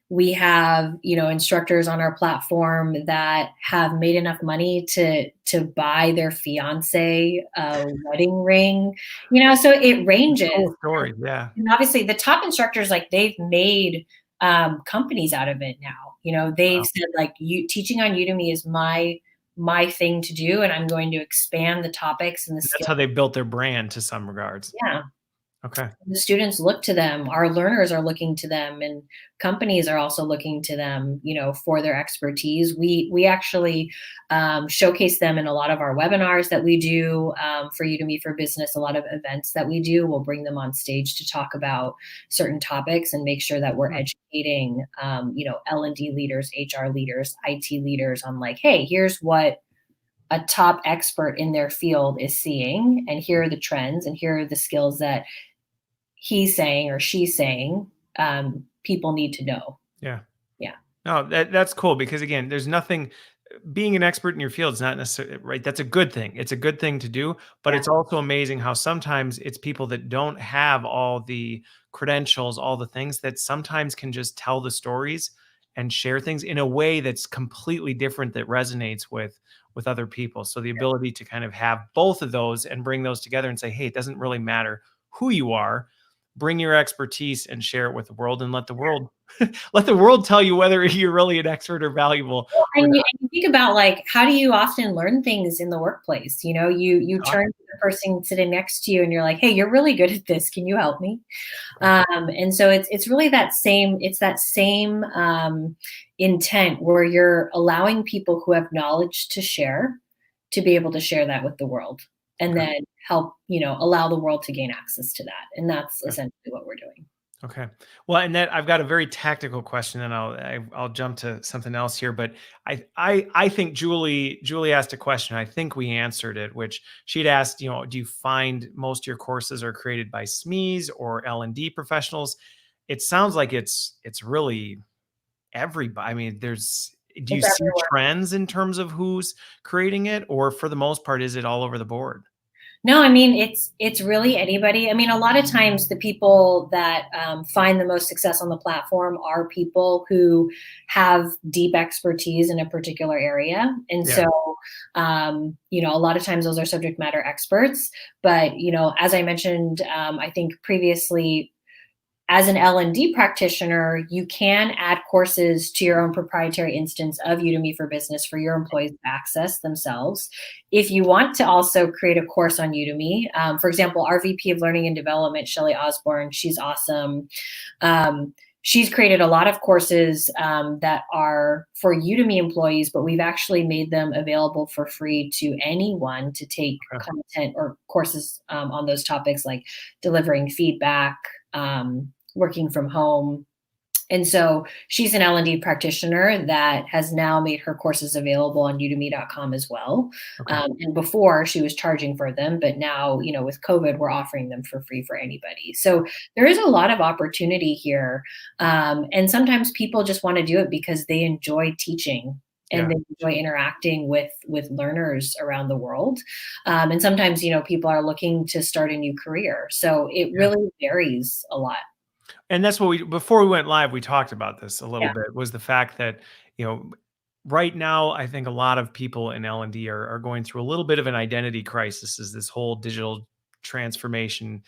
[SPEAKER 2] We have, instructors on our platform that have made enough money to buy their fiance a wedding ring, so it ranges.
[SPEAKER 1] Cool story, yeah.
[SPEAKER 2] And obviously the top instructors, like they've made companies out of it now. They've said like, teaching on Udemy is my thing to do, and I'm going to expand the topics and the skills.
[SPEAKER 1] That's how they built their brand to some regards.
[SPEAKER 2] Yeah.
[SPEAKER 1] Okay.
[SPEAKER 2] The students look to them, our learners are looking to them, and companies are also looking to them, for their expertise. We actually showcase them in a lot of our webinars that we do for Udemy for Business. A lot of events that we do, we'll bring them on stage to talk about certain topics and make sure that we're educating, L&D leaders, HR leaders, IT leaders on like, hey, here's what a top expert in their field is seeing, and here are the trends, and here are the skills that he's saying or she's saying people need to know.
[SPEAKER 1] Yeah.
[SPEAKER 2] Yeah.
[SPEAKER 1] No, that's cool because again, there's nothing being an expert in your field is not necessarily right. That's a good thing. It's a good thing to do, but
[SPEAKER 2] Yeah.
[SPEAKER 1] it's also amazing how sometimes it's people that don't have all the credentials, all the things that sometimes can just tell the stories and share things in a way that's completely different that resonates with other people. So the ability to kind of have both of those and bring those together and say, "Hey, it doesn't really matter who you are. Bring your expertise and share it with the world and let the world let the world tell you whether you're really an expert or valuable
[SPEAKER 2] Well,
[SPEAKER 1] or
[SPEAKER 2] and
[SPEAKER 1] not."
[SPEAKER 2] you think about like, how do you often learn things in the workplace? You
[SPEAKER 1] Talk.
[SPEAKER 2] turn to the person sitting next to you and you're like, hey, you're really good at this. Can you help me? And so it's really that same intent where you're allowing people who have knowledge to share, to be able to share that with the world, and
[SPEAKER 1] Okay.
[SPEAKER 2] then help, allow the world to gain access to that. And that's
[SPEAKER 1] Okay.
[SPEAKER 2] essentially what we're doing.
[SPEAKER 1] Okay. Well, and that I've got a very tactical question, and I'll jump to something else here. But I think Julie asked a question. I think we answered it, which she'd asked, do you find most of your courses are created by SMEs or L&D professionals? It sounds like it's really everybody. I mean, do you
[SPEAKER 2] It's
[SPEAKER 1] see
[SPEAKER 2] everywhere.
[SPEAKER 1] trends in terms of who's creating it, or for the most part, is it all over the board?
[SPEAKER 2] No, I mean, it's really anybody. I mean, a lot of times the people that find the most success on the platform are people who have deep expertise in a particular area. And
[SPEAKER 1] Yeah.
[SPEAKER 2] so, a lot of times those are subject matter experts. But, as I mentioned, I think previously, as an L&D practitioner, you can add courses to your own proprietary instance of Udemy for Business for your employees to access themselves. If you want to also create a course on Udemy, for example, our VP of Learning and Development, Shelly Osborne, she's awesome. She's created a lot of courses that are for Udemy employees, but we've actually made them available for free to anyone to take
[SPEAKER 1] Okay.
[SPEAKER 2] content or courses on those topics, like delivering feedback, working from home. And so she's an L&D practitioner that has now made her courses available on udemy.com as well.
[SPEAKER 1] Okay.
[SPEAKER 2] And before she was charging for them, but now, with COVID, we're offering them for free for anybody. So there is a lot of opportunity here. And sometimes people just want to do it because they enjoy teaching and
[SPEAKER 1] Yeah.
[SPEAKER 2] they enjoy interacting with learners around the world. And sometimes, people are looking to start a new career. So it
[SPEAKER 1] Yeah.
[SPEAKER 2] really varies a lot.
[SPEAKER 1] And that's what before we went live, we talked about this a little
[SPEAKER 2] Yeah.
[SPEAKER 1] bit, was the fact that, you know, right now, I think a lot of people in L&D are going through a little bit of an identity crisis as this whole digital transformation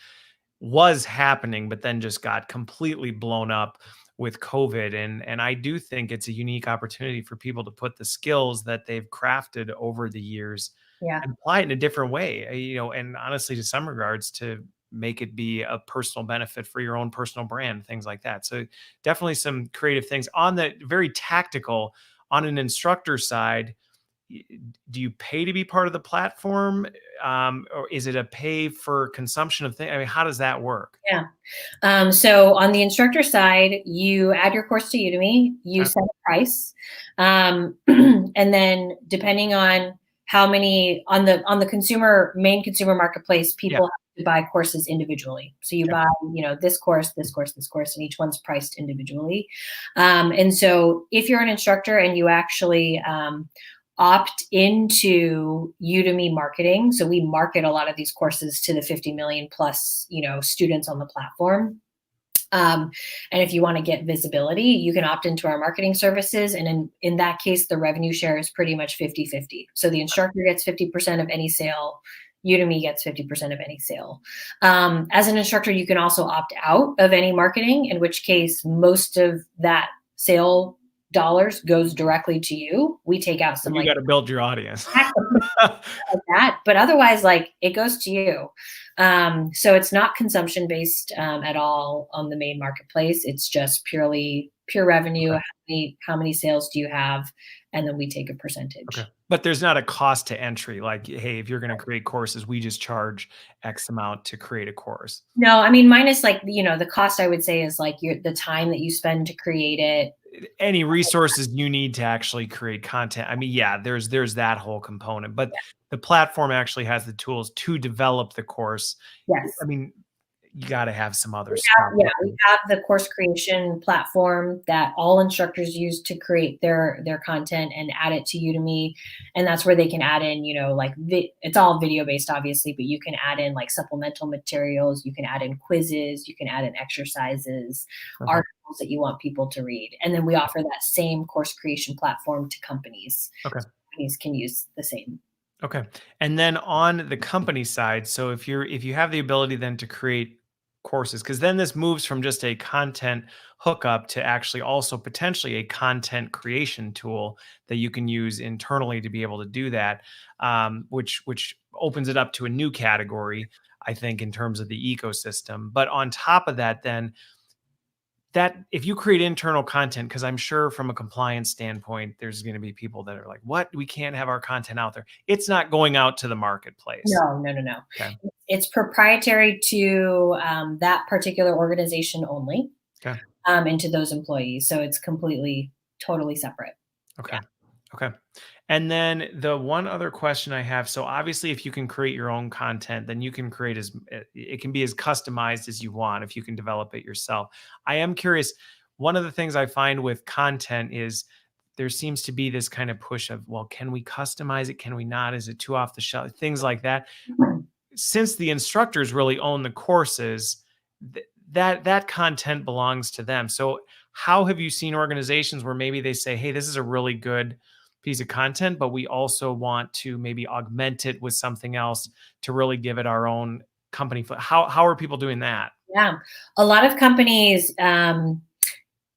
[SPEAKER 1] was happening, but then just got completely blown up with COVID. And I do think it's a unique opportunity for people to put the skills that they've crafted over the years
[SPEAKER 2] Yeah.
[SPEAKER 1] and apply it in a different way, and honestly, to some regards, to make it be a personal benefit for your own personal brand, things like that. So definitely some creative things on the very tactical. On an instructor side, do you pay to be part of the platform, or is it a pay for consumption of things? I mean, how does that work?
[SPEAKER 2] Yeah. So on the instructor side, you add your course to Udemy, you
[SPEAKER 1] Okay.
[SPEAKER 2] set a price, and then depending on how many on the main consumer marketplace,
[SPEAKER 1] Yeah.
[SPEAKER 2] people have to buy courses individually. So you
[SPEAKER 1] Okay.
[SPEAKER 2] buy, this course, this course, this course, and each one's priced individually. And so if you're an instructor and you actually opt into Udemy marketing. So we market a lot of these courses to the 50 million plus, students on the platform. And if you want to get visibility, you can opt into our marketing services. And in that case, the revenue share is pretty much 50-50. So the instructor gets 50% of any sale. Udemy gets 50% of any sale. As an instructor, you can also opt out of any marketing, in which case most of that sale dollars goes directly to you. We take out some
[SPEAKER 1] You got to build your audience.
[SPEAKER 2] like that, but otherwise, like, it goes to you. So it's not consumption based at all on the main marketplace. It's just pure revenue.
[SPEAKER 1] Okay.
[SPEAKER 2] How many sales do you have? And then we take a percentage.
[SPEAKER 1] Okay. But there's not a cost to entry. Like, hey, if you're going to create courses, we just charge X amount to create a course.
[SPEAKER 2] No, I mean, minus like, the cost I would say is like the time that you spend to create it.
[SPEAKER 1] Any resources you need to actually create content. I mean, yeah, there's that whole component, but the platform actually has the tools to develop the course.
[SPEAKER 2] Yes.
[SPEAKER 1] I mean, you got to have some other stuff.
[SPEAKER 2] We have the course creation platform that all instructors use to create their content and add it to Udemy. And that's where they can add in, like it's all video based, obviously, but you can add in like supplemental materials, you can add in quizzes, you can add in exercises, articles that you want people to read. And then we offer that same course creation platform to companies.
[SPEAKER 1] Okay.
[SPEAKER 2] So companies can use the same.
[SPEAKER 1] Okay. And then on the company side, so if you have the ability then to create courses, because then this moves from just a content hookup to actually also potentially a content creation tool that you can use internally to be able to do that, which opens it up to a new category, I think, in terms of the ecosystem. But on top of that, then that if you create internal content, because I'm sure from a compliance standpoint, there's going to be people that are like, what? We can't have our content out there. It's not going out to the marketplace.
[SPEAKER 2] No.
[SPEAKER 1] Okay.
[SPEAKER 2] It's proprietary to that particular organization only,
[SPEAKER 1] Okay.
[SPEAKER 2] And to those employees. So it's totally separate.
[SPEAKER 1] Okay. Okay. And then the one other question I have, so obviously if you can create your own content, then you can create it can be as customized as you want if you can develop it yourself. I am curious, one of the things I find with content is there seems to be this kind of push of, well, can we customize it? Can we not? Is it too off the shelf? Things like that. Since the instructors really own the courses, that content belongs to them. So how have you seen organizations where maybe they say, hey, this is a really good piece of content, but we also want to maybe augment it with something else to really give it our own company? How are people doing that?
[SPEAKER 2] Yeah. A lot of companies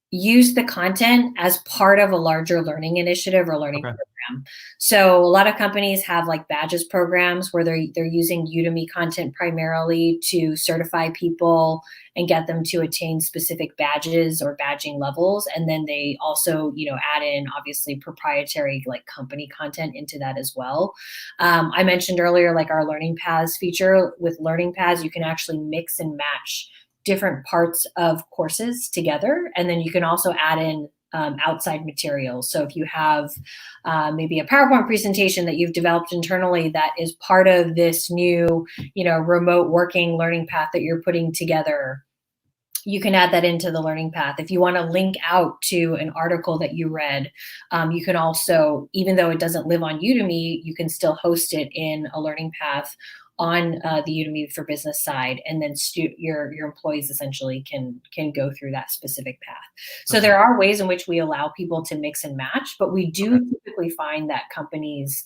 [SPEAKER 2] use the content as part of a larger learning initiative or learning program. So a lot of companies have like badges programs where they're using Udemy content primarily to certify people and get them to attain specific badges or badging levels. And then they also, add in obviously proprietary like company content into that as well. I mentioned earlier, like our learning paths feature. With learning paths, you can actually mix and match different parts of courses together. And then you can also add in outside materials. So if you have maybe a PowerPoint presentation that you've developed internally that is part of this new, remote working learning path that you're putting together, you can add that into the learning path. If you want to link out to an article that you read, you can also, even though it doesn't live on Udemy, you can still host it in a learning path on the Udemy for Business side, and then your employees essentially can go through that specific path. So there are ways in which we allow people to mix and match, but we do typically find that companies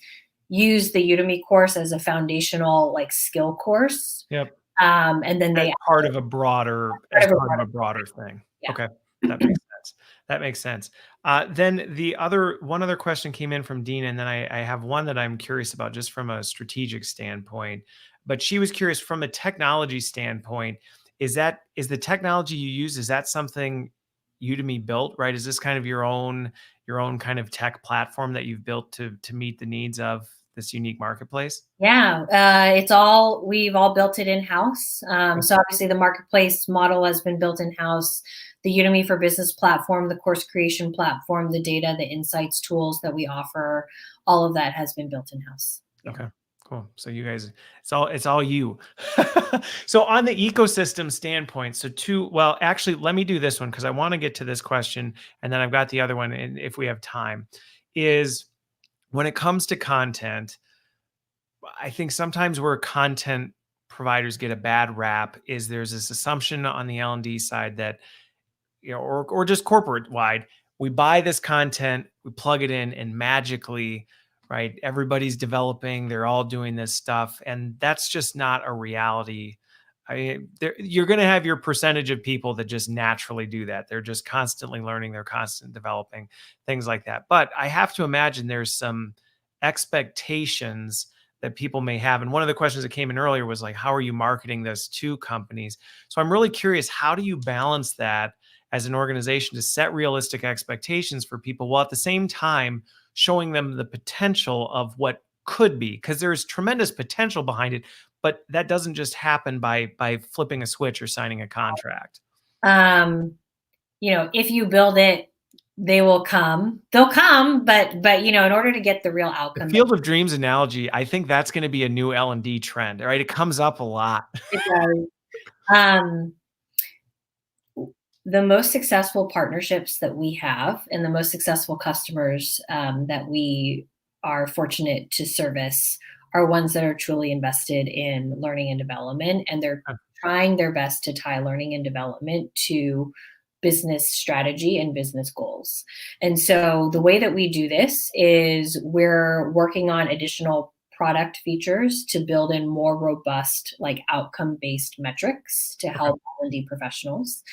[SPEAKER 2] use the Udemy course as a foundational like skill course.
[SPEAKER 1] Yep.
[SPEAKER 2] And then they
[SPEAKER 1] part of a broader thing.
[SPEAKER 2] Yeah.
[SPEAKER 1] Okay, that makes sense. That makes sense. Then one other question came in from Dean, and then I have one that I'm curious about just from a strategic standpoint. But she was curious from a technology standpoint. Is the technology you use, is that something Udemy built, right? Is this kind of your own kind of tech platform that you've built to meet the needs of this unique marketplace?
[SPEAKER 2] Yeah, we've all built it in-house. So obviously the marketplace model has been built in-house. The Udemy for Business platform, the course creation platform, the data, the insights tools that we offer, all of that has been built in-house.
[SPEAKER 1] Okay, cool. So you guys, it's all you. So on the ecosystem standpoint, actually, let me do this one because I want to get to this question, and then I've got the other one, and if we have time, is when it comes to content, I think sometimes where content providers get a bad rap is there's this assumption on the L&D side that, or just corporate wide, we buy this content, we plug it in, and magically, right, everybody's developing, they're all doing this stuff. And that's just not a reality you're going to have your percentage of people that just naturally do that. They're just constantly learning, they're constantly developing, things like that. But I have to imagine there's some expectations that people may have. And one of the questions that came in earlier was like, how are you marketing this to companies? So I'm really curious, how do you balance that as an organization to set realistic expectations for people while at the same time showing them the potential of what could be? Because there's tremendous potential behind it, but that doesn't just happen by flipping a switch or signing a contract.
[SPEAKER 2] If you build it, they will come. They'll come, but in order to get the real
[SPEAKER 1] The
[SPEAKER 2] outcome,
[SPEAKER 1] field of dreams analogy, I think that's going to be a new L&D trend, right? It comes up a lot.
[SPEAKER 2] it does. Um, the most successful partnerships that we have and the most successful customers that we are fortunate to service are ones that are truly invested in learning and development, and they're trying their best to tie learning and development to business strategy and business goals. And so the way that we do this is we're working on additional product features to build in more robust, like outcome-based metrics to help L&D professionals.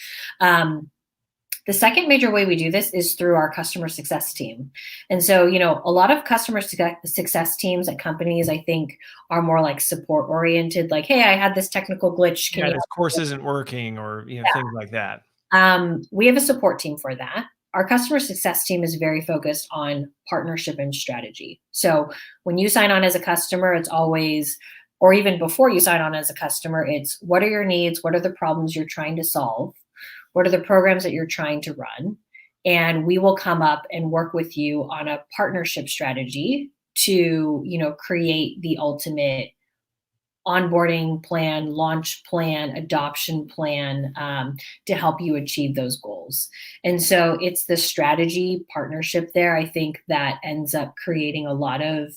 [SPEAKER 2] The second major way we do this is through our customer success team. And so, a lot of customer success teams at companies, I think, are more like support oriented, like, hey, I had this technical glitch.
[SPEAKER 1] Yeah, this course isn't working, or things like that.
[SPEAKER 2] We have a support team for that. Our customer success team is very focused on partnership and strategy. So when you sign on as a customer, it's always, or even before you sign on as a customer, it's what are your needs? What are the problems you're trying to solve? What are the programs that you're trying to run? And we will come up and work with you on a partnership strategy to, create the ultimate onboarding plan, launch plan, adoption plan to help you achieve those goals. And so it's the strategy partnership there, I think, that ends up creating a lot of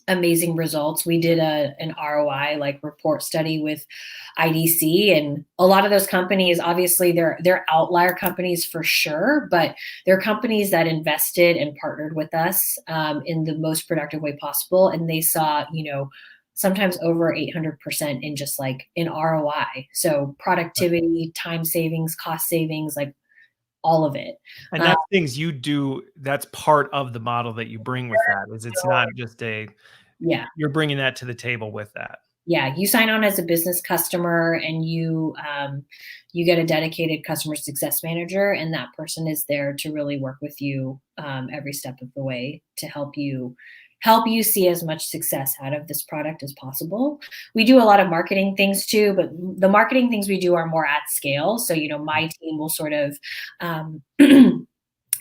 [SPEAKER 2] amazing results. We did an ROI report study with IDC, and a lot of those companies, obviously they're outlier companies for sure, but they're companies that invested and partnered with us in the most productive way possible. And they saw, sometimes over 800% in just in ROI. So productivity, time savings, cost savings, all of it.
[SPEAKER 1] And that's things you do. That's part of the model that you bring with that. It's not just you're bringing that to the table with that.
[SPEAKER 2] Yeah, you sign on as a business customer, and you get a dedicated customer success manager, and that person is there to really work with you every step of the way to help you see as much success out of this product as possible. We do a lot of marketing things too, but the marketing things we do are more at scale. So, my team will sort of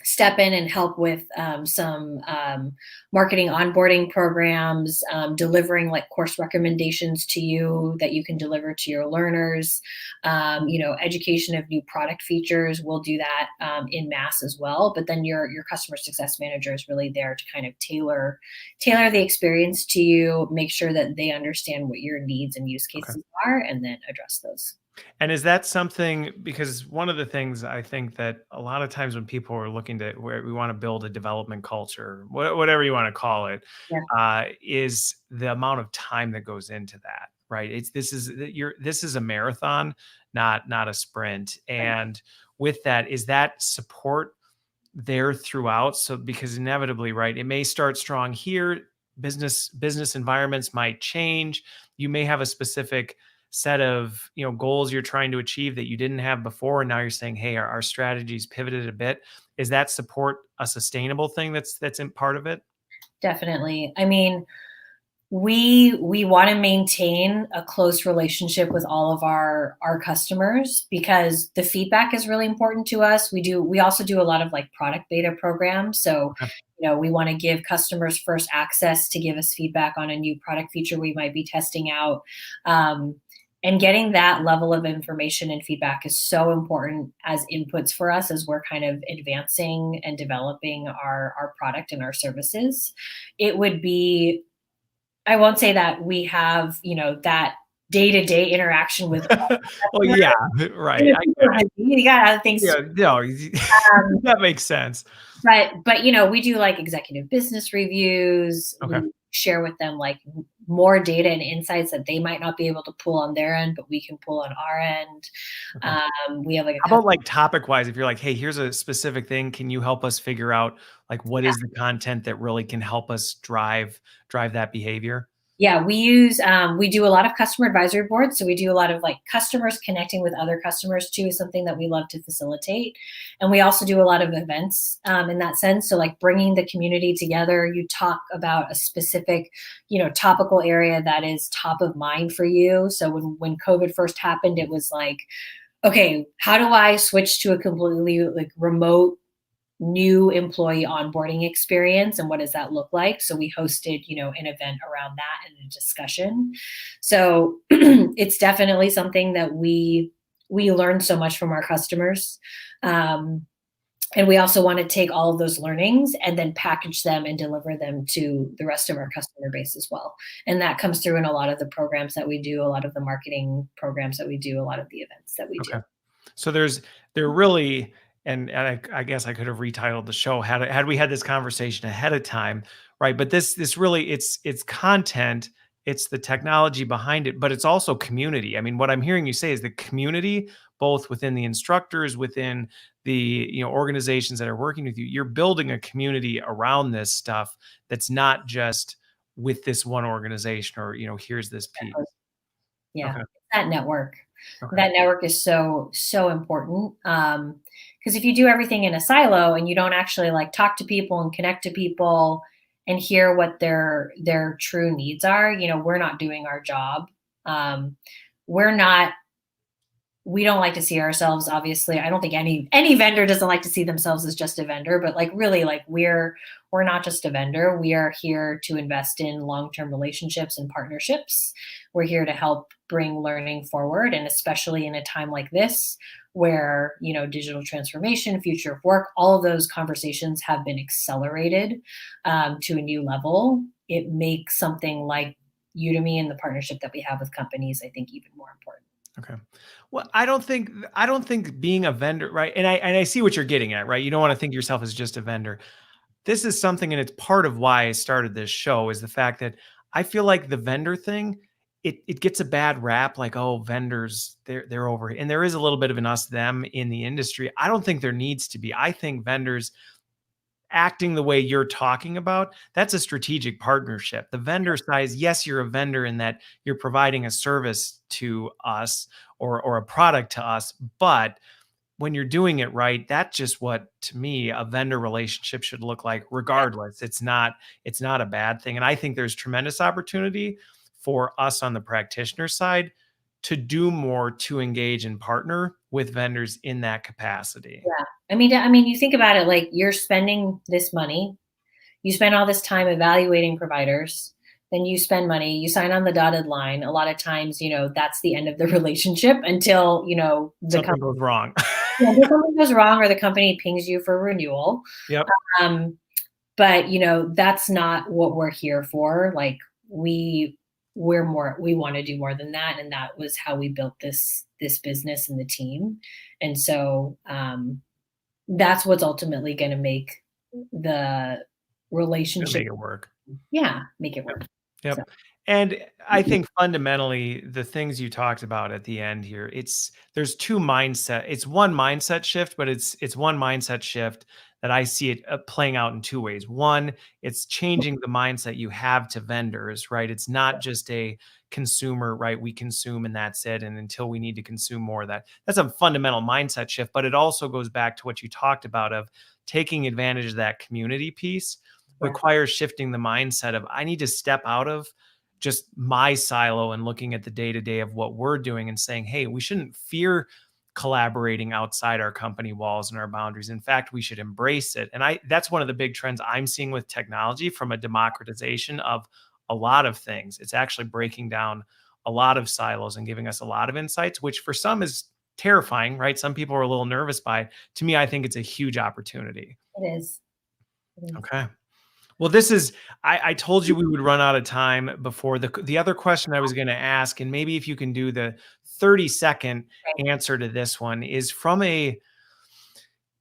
[SPEAKER 2] step in and help with some marketing onboarding programs, delivering course recommendations to you that you can deliver to your learners, education of new product features. We'll do that in mass as well. But then your customer success manager is really there to kind of tailor the experience to you, make sure that they understand what your needs and use cases are, and then address those.
[SPEAKER 1] And is that something, because one of the things I think that a lot of times when people are looking to where we want to build a development culture, whatever you want to call it, is the amount of time that goes into that, right? This is a marathon, not a sprint. And with that, is that support there throughout? So because inevitably, right, it may start strong here, business environments might change. You may have a specific set of goals you're trying to achieve that you didn't have before, and now you're saying, hey, our strategy's pivoted a bit. Is that support a sustainable thing that's in part of it?
[SPEAKER 2] Definitely. I mean, we want to maintain a close relationship with all of our customers because the feedback is really important to us. We also do a lot of product beta programs. So, we want to give customers first access to give us feedback on a new product feature we might be testing out. And getting that level of information and feedback is so important as inputs for us as we're kind of advancing and developing our product and our services. It would be, I won't say that we have, that day-to-day interaction with.
[SPEAKER 1] Well, yeah, right.
[SPEAKER 2] You got other things.
[SPEAKER 1] Yeah, no, that makes sense.
[SPEAKER 2] But we do executive business reviews.
[SPEAKER 1] Okay.
[SPEAKER 2] share with them like more data and insights that they might not be able to pull on their end, but we can pull on our end.
[SPEAKER 1] Okay.
[SPEAKER 2] We have like
[SPEAKER 1] How about like topic wise, if you're like, hey, here's a specific thing, can you help us figure out like what is the content that really can help us drive that behavior?
[SPEAKER 2] Yeah, we do a lot of customer advisory boards. So we do a lot of like customers connecting with other customers too, is something that we love to facilitate. And we also do a lot of events in that sense. So like bringing the community together, you talk about a specific, topical area that is top of mind for you. So when COVID first happened, it was like, okay, how do I switch to a completely like remote new employee onboarding experience, and what does that look like? So we hosted, an event around that and a discussion. So it's definitely something that we learn so much from our customers. And we also want to take all of those learnings and then package them and deliver them to the rest of our customer base as well. And that comes through in a lot of the programs that we do, a lot of the marketing programs that we do, a lot of the events that we do.
[SPEAKER 1] So there really, and I guess I could have retitled the show had we had this conversation ahead of time, right? But this really it's content, it's the technology behind it, but it's also community. I mean, what I'm hearing you say is the community, both within the instructors, within the organizations that are working with you. You're building a community around this stuff that's not just with this one organization or here's this piece.
[SPEAKER 2] Yeah,
[SPEAKER 1] Okay.
[SPEAKER 2] that network.
[SPEAKER 1] Okay.
[SPEAKER 2] That network is so important. Because if you do everything in a silo and you don't actually like talk to people and connect to people and hear what their true needs are, we're not doing our job. We don't like to see ourselves, obviously. I don't think any vendor doesn't like to see themselves as just a vendor, but like really like we're not just a vendor. We are here to invest in long-term relationships and partnerships. We're here to help bring learning forward. And especially in a time like this where, digital transformation, future of work, all of those conversations have been accelerated to a new level. It makes something like Udemy and the partnership that we have with companies, I think, even more important.
[SPEAKER 1] Okay. Well, I don't think being a vendor, right? And I see what you're getting at, right? You don't want to think of yourself as just a vendor. This is something, and it's part of why I started this show, is the fact that I feel like the vendor thing, it gets a bad rap, like, oh, vendors, they're over. And there is a little bit of an us them in the industry. I don't think there needs to be. I think vendors acting the way you're talking about, that's a strategic partnership. The vendor side, yes, you're a vendor in that you're providing a service to us or a product to us, but when you're doing it right, that's just what, to me, a vendor relationship should look like regardless. It's not a bad thing. And I think there's tremendous opportunity for us on the practitioner side to do more to engage and partner with vendors in that capacity.
[SPEAKER 2] Yeah. I mean, you think about it, like you're spending this money, you spend all this time evaluating providers, then you spend money, you sign on the dotted line. A lot of times, that's the end of the relationship until,
[SPEAKER 1] Something goes wrong.
[SPEAKER 2] something goes wrong or the company pings you for renewal.
[SPEAKER 1] Yep.
[SPEAKER 2] But that's not what we're here for. Like we want to do more than that. And that was how we built this business and the team. And so that's what's ultimately going to make the relationship
[SPEAKER 1] Make it work.
[SPEAKER 2] Yeah, make it work.
[SPEAKER 1] Yep.
[SPEAKER 2] So.
[SPEAKER 1] And I think fundamentally the things you talked about at the end here, there's two mindset. It's one mindset shift, but it's one mindset shift that I see it playing out in two ways. One, it's changing the mindset you have to vendors, right? It's not just a consumer, right? We consume and that's it. And until we need to consume more of that, that's a fundamental mindset shift. But it also goes back to what you talked about of taking advantage of that community piece. Requires shifting the mindset of I need to step out of just my silo and looking at the day-to-day of what we're doing and saying, hey, we shouldn't fear collaborating outside our company walls and our boundaries. In fact, we should embrace it. And that's one of the big trends I'm seeing with technology, from a democratization of a lot of things. It's actually breaking down a lot of silos and giving us a lot of insights, which for some is terrifying, right? Some people are a little nervous by it. To me, I think it's a huge opportunity.
[SPEAKER 2] It is.
[SPEAKER 1] Okay. Well, I told you we would run out of time before the other question I was going to ask, and maybe if you can do the 30-second answer to this one, is from a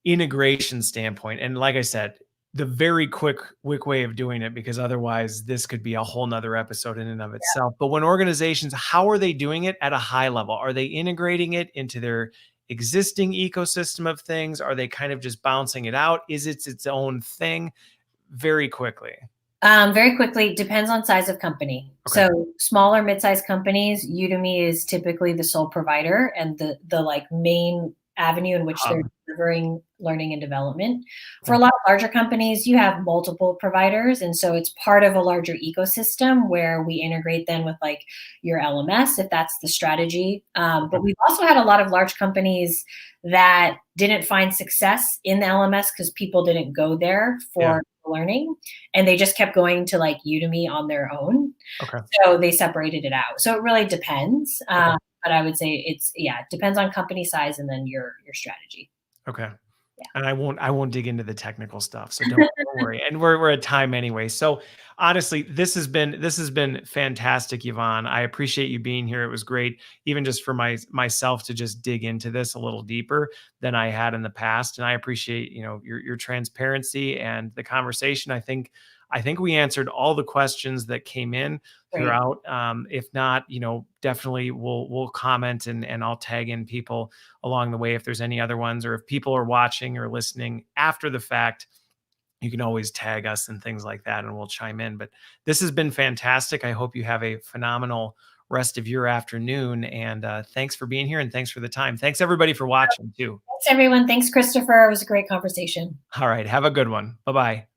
[SPEAKER 1] integration standpoint. And like I said, the very quick way of doing it, because otherwise this could be a whole nother episode in and of itself. But when organizations, how are they doing it at a high level? Are they integrating it into their existing ecosystem of things? Are they kind of just bouncing it out? Is it its own thing? Very quickly.
[SPEAKER 2] Very quickly, depends on size of company.
[SPEAKER 1] Okay.
[SPEAKER 2] So smaller, mid-sized companies, Udemy is typically the sole provider and the like main avenue in which they're delivering learning and development. For a lot of larger companies, you have multiple providers. And so it's part of a larger ecosystem where we integrate then with like your LMS, if that's the strategy. But we've also had a lot of large companies that didn't find success in the LMS because people didn't go there for learning, and they just kept going to like Udemy on their own.
[SPEAKER 1] Okay.
[SPEAKER 2] So they separated it out. So it really depends. But I would say it depends on company size and then your strategy.
[SPEAKER 1] Okay.
[SPEAKER 2] Yeah.
[SPEAKER 1] And I won't dig into the technical stuff. So don't worry. And we're at time anyway. So honestly, this has been fantastic, Yvonne. I appreciate you being here. It was great, even just for myself to just dig into this a little deeper than I had in the past. And I appreciate, your transparency and the conversation. I think we answered all the questions that came in throughout. If not, definitely we'll comment and I'll tag in people along the way if there's any other ones, or if people are watching or listening after the fact, you can always tag us and things like that and we'll chime in. But this has been fantastic. I hope you have a phenomenal rest of your afternoon. And thanks for being here and thanks for the time. Thanks everybody for watching too.
[SPEAKER 2] Thanks everyone. Thanks, Christopher. It was a great conversation.
[SPEAKER 1] All right. Have a good one. Bye-bye.